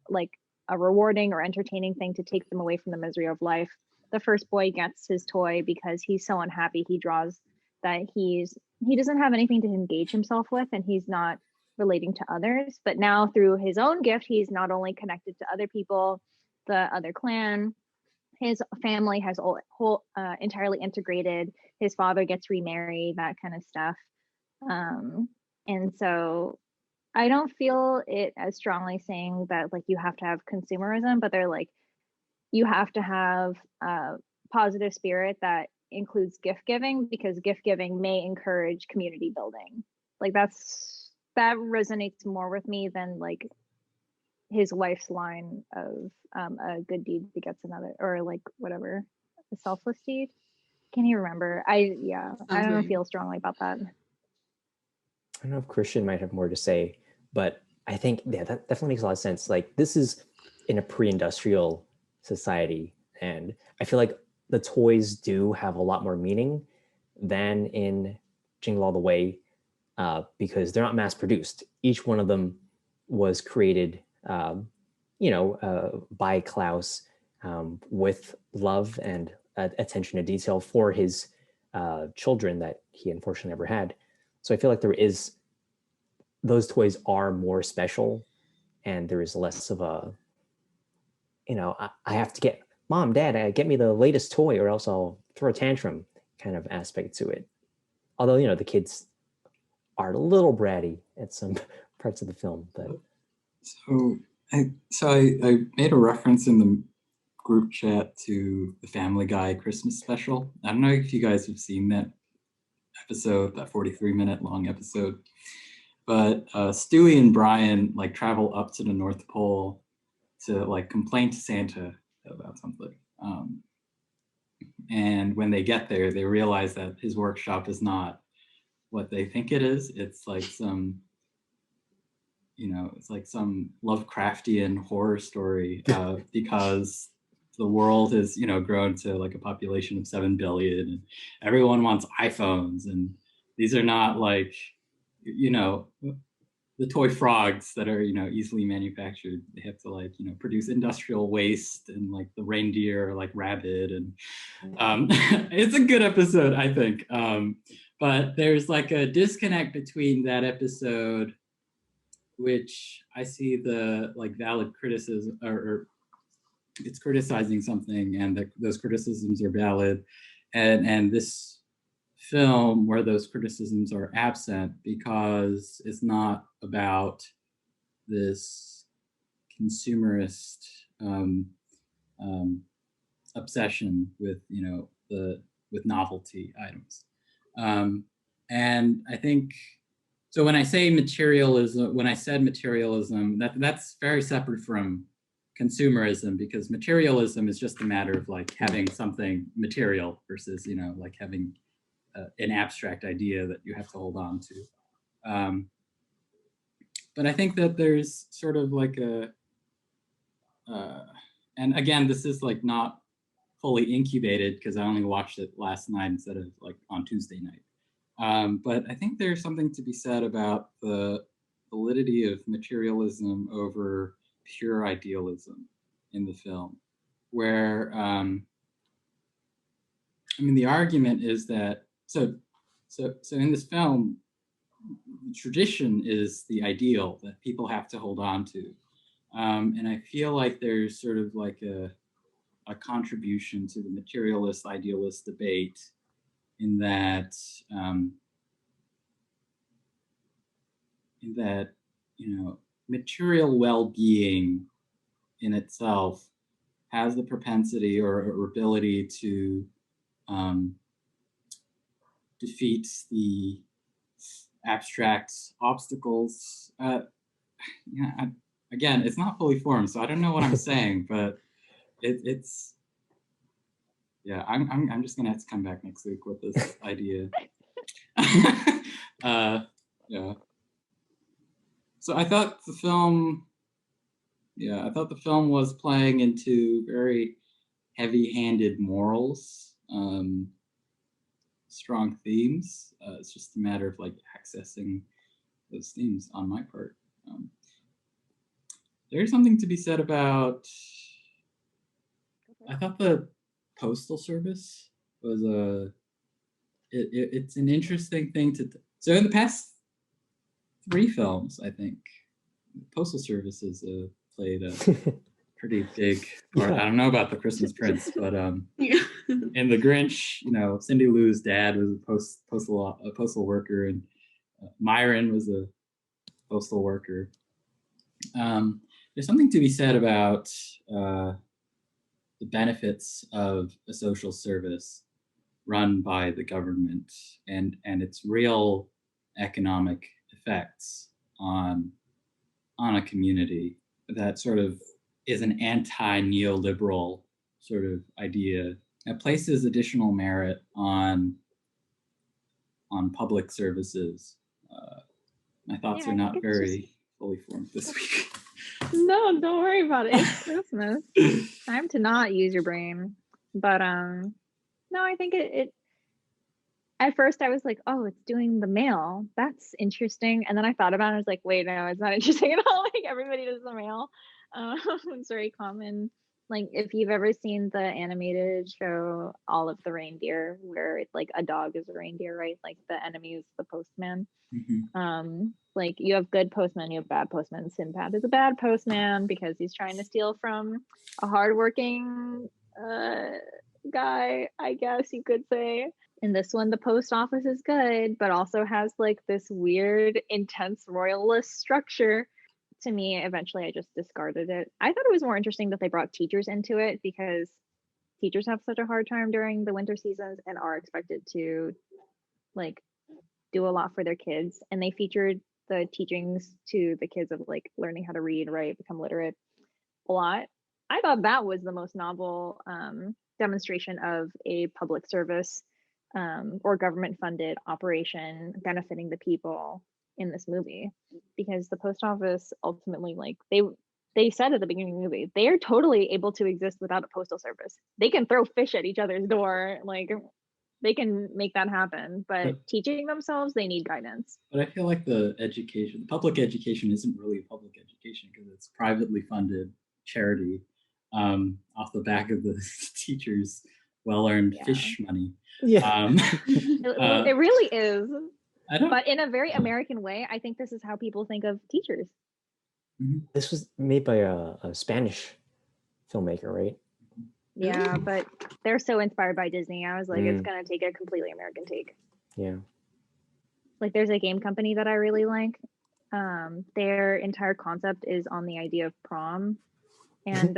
like a rewarding or entertaining thing to take them away from the misery of life. The first boy gets his toy because he's so unhappy. He draws that he doesn't have anything to engage himself with, and he's not relating to others. But now through his own gift, he's not only connected to other people, the other clan, his family has entirely integrated. His father gets remarried, that kind of stuff. And so I don't feel it as strongly saying that like you have to have consumerism, but they're like, you have to have a positive spirit that includes gift giving, because gift giving may encourage community building. Like that resonates more with me than like his wife's line of a good deed begets another, or like whatever, a selfless deed. Can you remember? I don't feel strongly about that. I don't know if Christian might have more to say, but I think that definitely makes a lot of sense. Like this is in a pre-industrial society, and I feel like the toys do have a lot more meaning than in Jingle All the Way, because they're not mass produced. Each one of them was created, by Klaus, with love and attention to detail for his children that he unfortunately never had. So I feel like those toys are more special, and there is less of a, I have to get, Mom, Dad, get me the latest toy or else I'll throw a tantrum kind of aspect to it. Although, the kids are a little bratty at some parts of the film, but. So I made a reference in the group chat to the Family Guy Christmas special. I don't know if you guys have seen that episode, that 43-minute long episode, but Stewie and Brian like travel up to the North Pole to like complain to Santa about something. And when they get there, they realize that his workshop is not what they think it is. It's like some Lovecraftian horror story, because the world has, grown to like a population of 7 billion, and everyone wants iPhones, and these are not like, the toy frogs that are, easily manufactured. They have to like, produce industrial waste, and like the reindeer are like rabid, and it's a good episode, I think. But there's like a disconnect between that episode, which I see the like valid criticism, or it's criticizing something, and those criticisms are valid, and this film where those criticisms are absent, because it's not about this consumerist obsession with with novelty items, and I think. So when I say materialism, that's very separate from consumerism, because materialism is just a matter of like having something material versus, like having an abstract idea that you have to hold on to. But I think that there's sort of like and again, this is like not fully incubated because I only watched it last night instead of like on Tuesday night. But I think there's something to be said about the validity of materialism over pure idealism in the film, where the argument is that so in this film, tradition is the ideal that people have to hold on to, and I feel like there's sort of like a contribution to the materialist idealist debate, in that material well-being in itself has the propensity or ability to defeat the abstract obstacles. Again, it's not fully formed, so I don't know what I'm saying, but it's. Yeah, I'm just gonna have to come back next week with this idea. Yeah. So I thought the film was playing into very heavy-handed morals, strong themes. It's just a matter of like accessing those themes on my part. There's something to be said about. I thought the Postal Service was it's an interesting thing to. So in the past 3 films, I think. Postal Service has played a pretty big part. Yeah. I don't know about the Christmas Prince, but Yeah. in The Grinch, Cindy Lou's dad was a postal worker, and Myron was a postal worker. There's something to be said about the benefits of a social service run by the government and its real economic effects on a community. That sort of is an anti-neoliberal sort of idea. It places additional merit on public services. My thoughts are not very fully formed this week. No, don't worry about it. It's Christmas. Time to not use your brain. But no, I think it at first I was like, oh, it's doing the mail. That's interesting. And then I thought about it. I was like, wait, no, it's not interesting at all. Like everybody does the mail. It's very common. Like if you've ever seen the animated show All of the Reindeer, where it's like a dog is a reindeer, right? Like the enemy is the postman. Mm-hmm. Like you have good postmen, you have bad postmen. Sinbad is a bad postman because he's trying to steal from a hardworking guy, I guess you could say. In this one, the post office is good, but also has like this weird, intense royalist structure. To me, eventually I just discarded it. I thought it was more interesting that they brought teachers into it because teachers have such a hard time during the winter seasons and are expected to like do a lot for their kids. And they featured the teachings to the kids of like learning how to read, write, become literate a lot. I thought that was the most novel demonstration of a public service or government funded operation benefiting the people in this movie, because the post office ultimately, like they said at the beginning of the movie, they are totally able to exist without a postal service. They can throw fish at each other's door, like they can make that happen, but teaching themselves, they need guidance. But I feel like the public education isn't really a public education because it's privately funded charity off the back of the teachers' well-earned fish money. Yeah. It really is. But in a very American way, I think this is how people think of teachers. This was made by a Spanish filmmaker, right? Yeah, but they're so inspired by Disney. I was like, it's gonna take a completely American take. Yeah. Like there's a game company that I really like. Their entire concept is on the idea of prom. And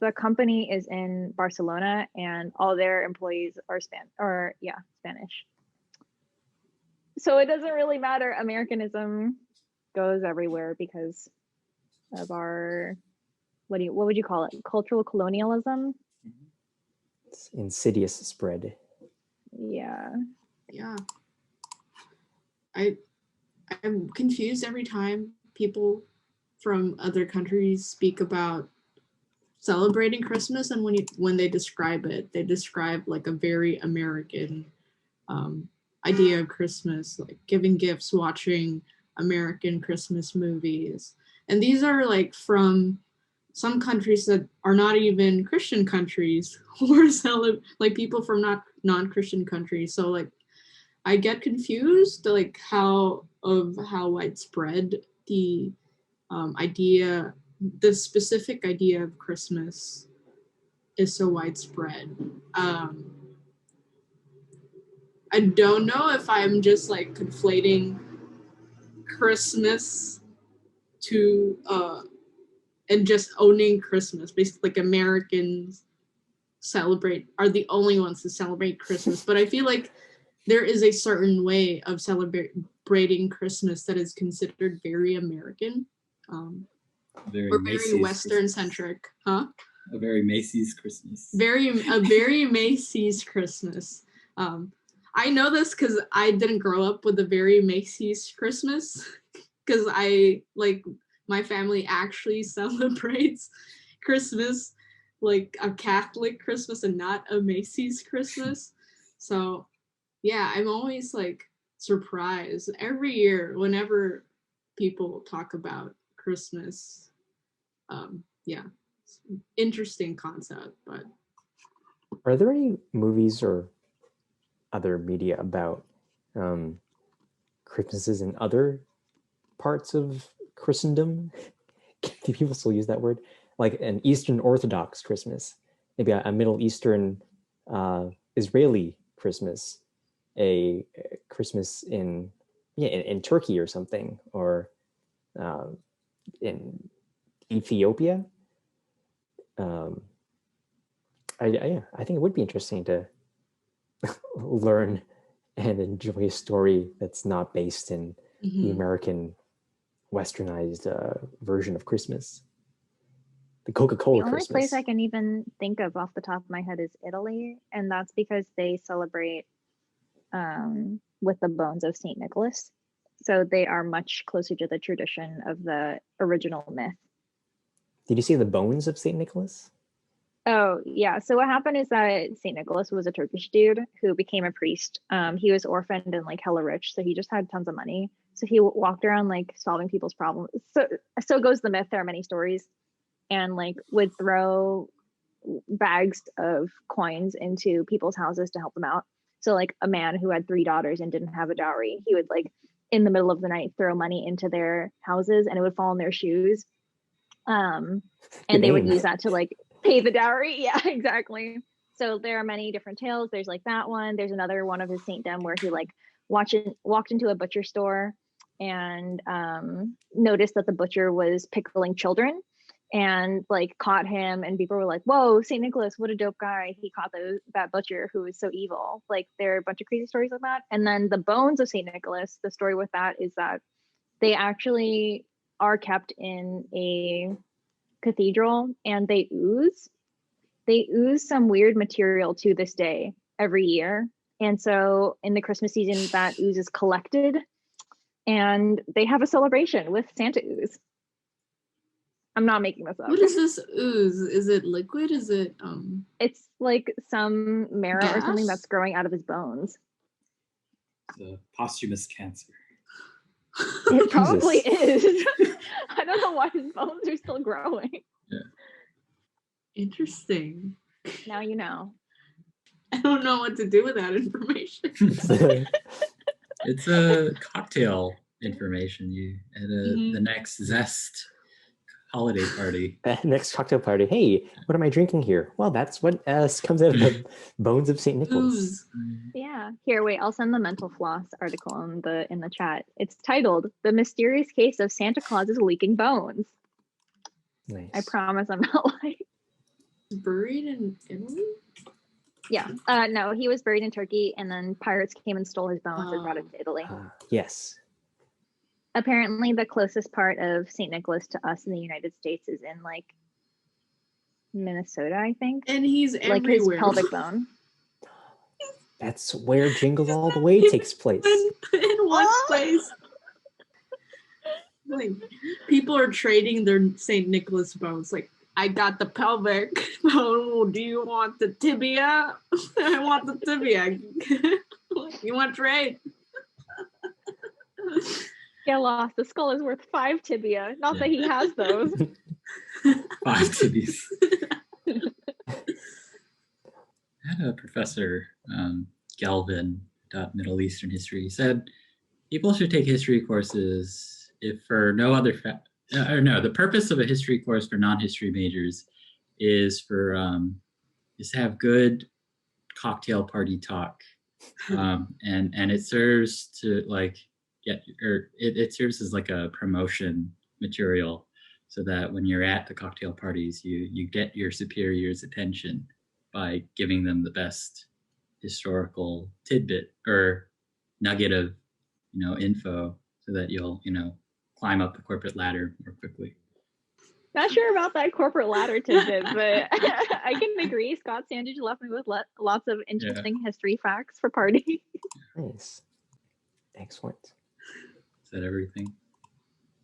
the company is in Barcelona and all their employees are Spanish. So it doesn't really matter. Americanism goes everywhere because of our what would you call it? Cultural colonialism? It's insidious spread. Yeah. Yeah. I'm confused every time people from other countries speak about celebrating Christmas, and when they describe it, they describe like a very American idea of Christmas, like giving gifts, watching American Christmas movies. And these are like from some countries that are not even Christian countries, or like people from non-Christian countries. So like I get confused like how widespread the specific idea of Christmas is so widespread. I don't know if I'm just like conflating Christmas to and just owning Christmas. Basically, like Americans are the only ones to celebrate Christmas. But I feel like there is a certain way of celebrating Christmas that is considered very American. Very Western centric, huh? A very Macy's Christmas. A very Macy's Christmas. I know this because I didn't grow up with a very Macy's Christmas, because my family actually celebrates Christmas like a Catholic Christmas and not a Macy's Christmas. So yeah, I'm always like surprised every year whenever people talk about Christmas. Interesting concept. But are there any movies or other media about Christmases in other parts of Christendom. Do people still use that word? Like an Eastern Orthodox Christmas, maybe a Middle Eastern Israeli Christmas, a Christmas in Turkey or something, or in Ethiopia. I think it would be interesting to learn and enjoy a story that's not based in the American westernized version of Christmas. The Coca-Cola The only Christmas. place I can even think of off the top of my head is Italy, and that's because they celebrate with the bones of Saint Nicholas. So they are much closer to the tradition of the original myth. Did you see the bones of Saint Nicholas? Oh, yeah. So what happened is that Saint Nicholas was a Turkish dude who became a priest. He was orphaned and like hella rich, so he just had tons of money. So he walked around like solving people's problems. So goes the myth. There are many stories, and like would throw bags of coins into people's houses to help them out. So like a man who had 3 daughters and didn't have a dowry, he would like in the middle of the night throw money into their houses, and it would fall in their shoes. And they would use that to like pay the dowry. Yeah, exactly. So there are many different tales. There's like that one. There's another one of his saintdom where he like walked into a butcher store and noticed that the butcher was pickling children and like caught him, and people were like, whoa, Saint Nicholas, what a dope guy, he caught that butcher who was so evil. Like there are a bunch of crazy stories like that. And then the bones of Saint Nicholas, the story with that is that they actually are kept in a cathedral, and they ooze some weird material to this day every year. And so in the Christmas season, that ooze is collected and they have a celebration with Santa ooze. I'm not making this up. What is this ooze? Is it liquid? Is it It's like some marrow gas? or something that's growing out of his bones. It's a posthumous cancer. It probably is. I don't know why his bones are still growing. Yeah. Interesting. Now you know. I don't know what to do with that information. It's a cocktail information. You at the next Zest holiday party. Next cocktail party. Hey, what am I drinking here? Well, that's what comes out of the bones of Saint Nicholas. Ooze. Yeah. Here, wait, I'll send the Mental Floss article in the chat. It's titled "The Mysterious Case of Santa Claus's Leaking Bones." Nice. I promise I'm not lying. Buried in Italy? Yeah. No, he was buried in Turkey, and then pirates came and stole his bones and brought it to Italy. Yes. Apparently, the closest part of St. Nicholas to us in the United States is in like Minnesota, I think. And he's like everywhere. his pelvic bone. That's where Jingle All the Way takes place. In one place. Like people are trading their St. Nicholas bones. Like, I got the pelvic bone. Do you want the tibia? I want the tibia. You want trade? Get lost. The skull is worth 5 tibia. Not that he has those. 5 tibias. I had a professor, Galvin, taught Middle Eastern history. He said people should take history courses if for no other the purpose of a history course for non-history majors is to have good cocktail party talk, and it serves to like it serves as like a promotion material, so that when you're at the cocktail parties, you get your superiors' attention by giving them the best historical tidbit or nugget of info, so that you'll climb up the corporate ladder more quickly. Not sure about that corporate ladder tidbit, but I can agree. Scott Sandage left me with lots of interesting history facts for party. Nice. Excellent. Is that everything?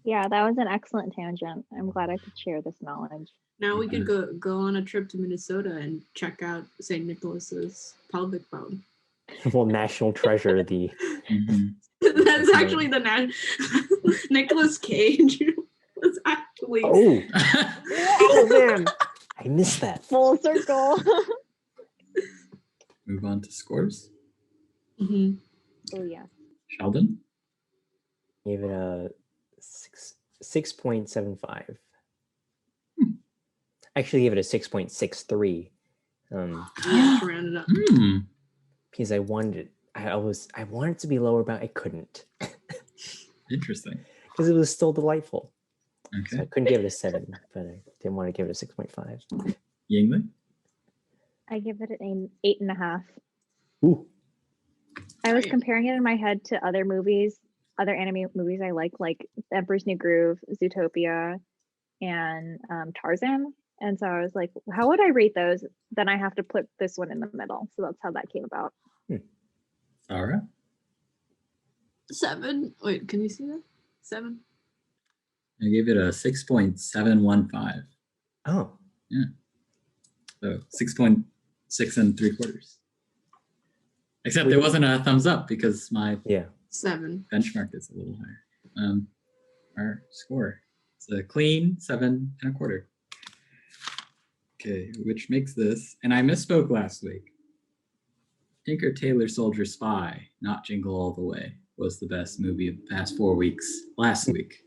Yeah, that was an excellent tangent. I'm glad I could share this knowledge. Now we could go on a trip to Minnesota and check out St. Nicholas's pelvic bone. Well, national treasure, the That's actually the Nicolas Cage was actually. Oh man, I missed that. Full circle. Move on to scores. Mm-hmm. Oh yeah. Sheldon? Gave it a 6.75. Actually, gave it a 6.63. Yeah, to round it up. Because I wanted it to be lower, but I couldn't. Interesting. Because it was still delightful. Okay. So I couldn't give it a 7, but I didn't want to give it a 6.5. Yingli? I give it an 8.5. Ooh. I was comparing it in my head to other movies, other anime movies I like Emperor's New Groove, Zootopia, and Tarzan. And so I was like, how would I rate those? Then I have to put this one in the middle. So that's how that came about. Sarah? 7. Wait, can you see that? 7. I gave it a 6.715. Oh. Yeah. So 6.6 3/4. Except there wasn't a thumbs up because my 7 benchmark is a little higher. Our score is a clean 7.25. Okay, which makes this, and I misspoke last week. Tinker Tailor Soldier Spy, not Jingle All the Way, was the best movie of the past 4 weeks last week.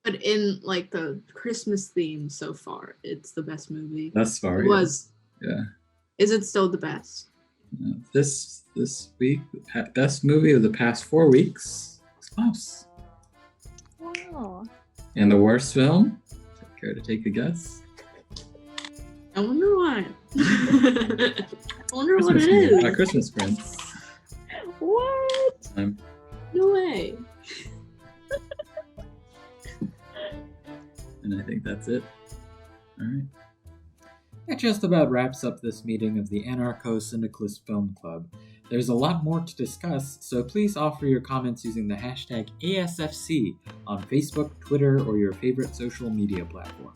But in like the Christmas theme so far, it's the best movie. Thus far, It was. Yeah. Is it still the best? This week, the best movie of the past 4 weeks is Klaus. Wow. And the worst film? Care to take a guess? I wonder why. I wonder what it is. Christmas Prince. What? No way. And I think that's it. All right. That just about wraps up this meeting of the Anarcho-Syndicalist Film Club. There's a lot more to discuss, so please offer your comments using the hashtag ASFC on Facebook, Twitter, or your favorite social media platform.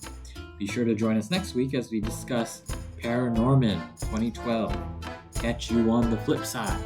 Be sure to join us next week as we discuss ParaNorman 2012. Catch you on the flip side.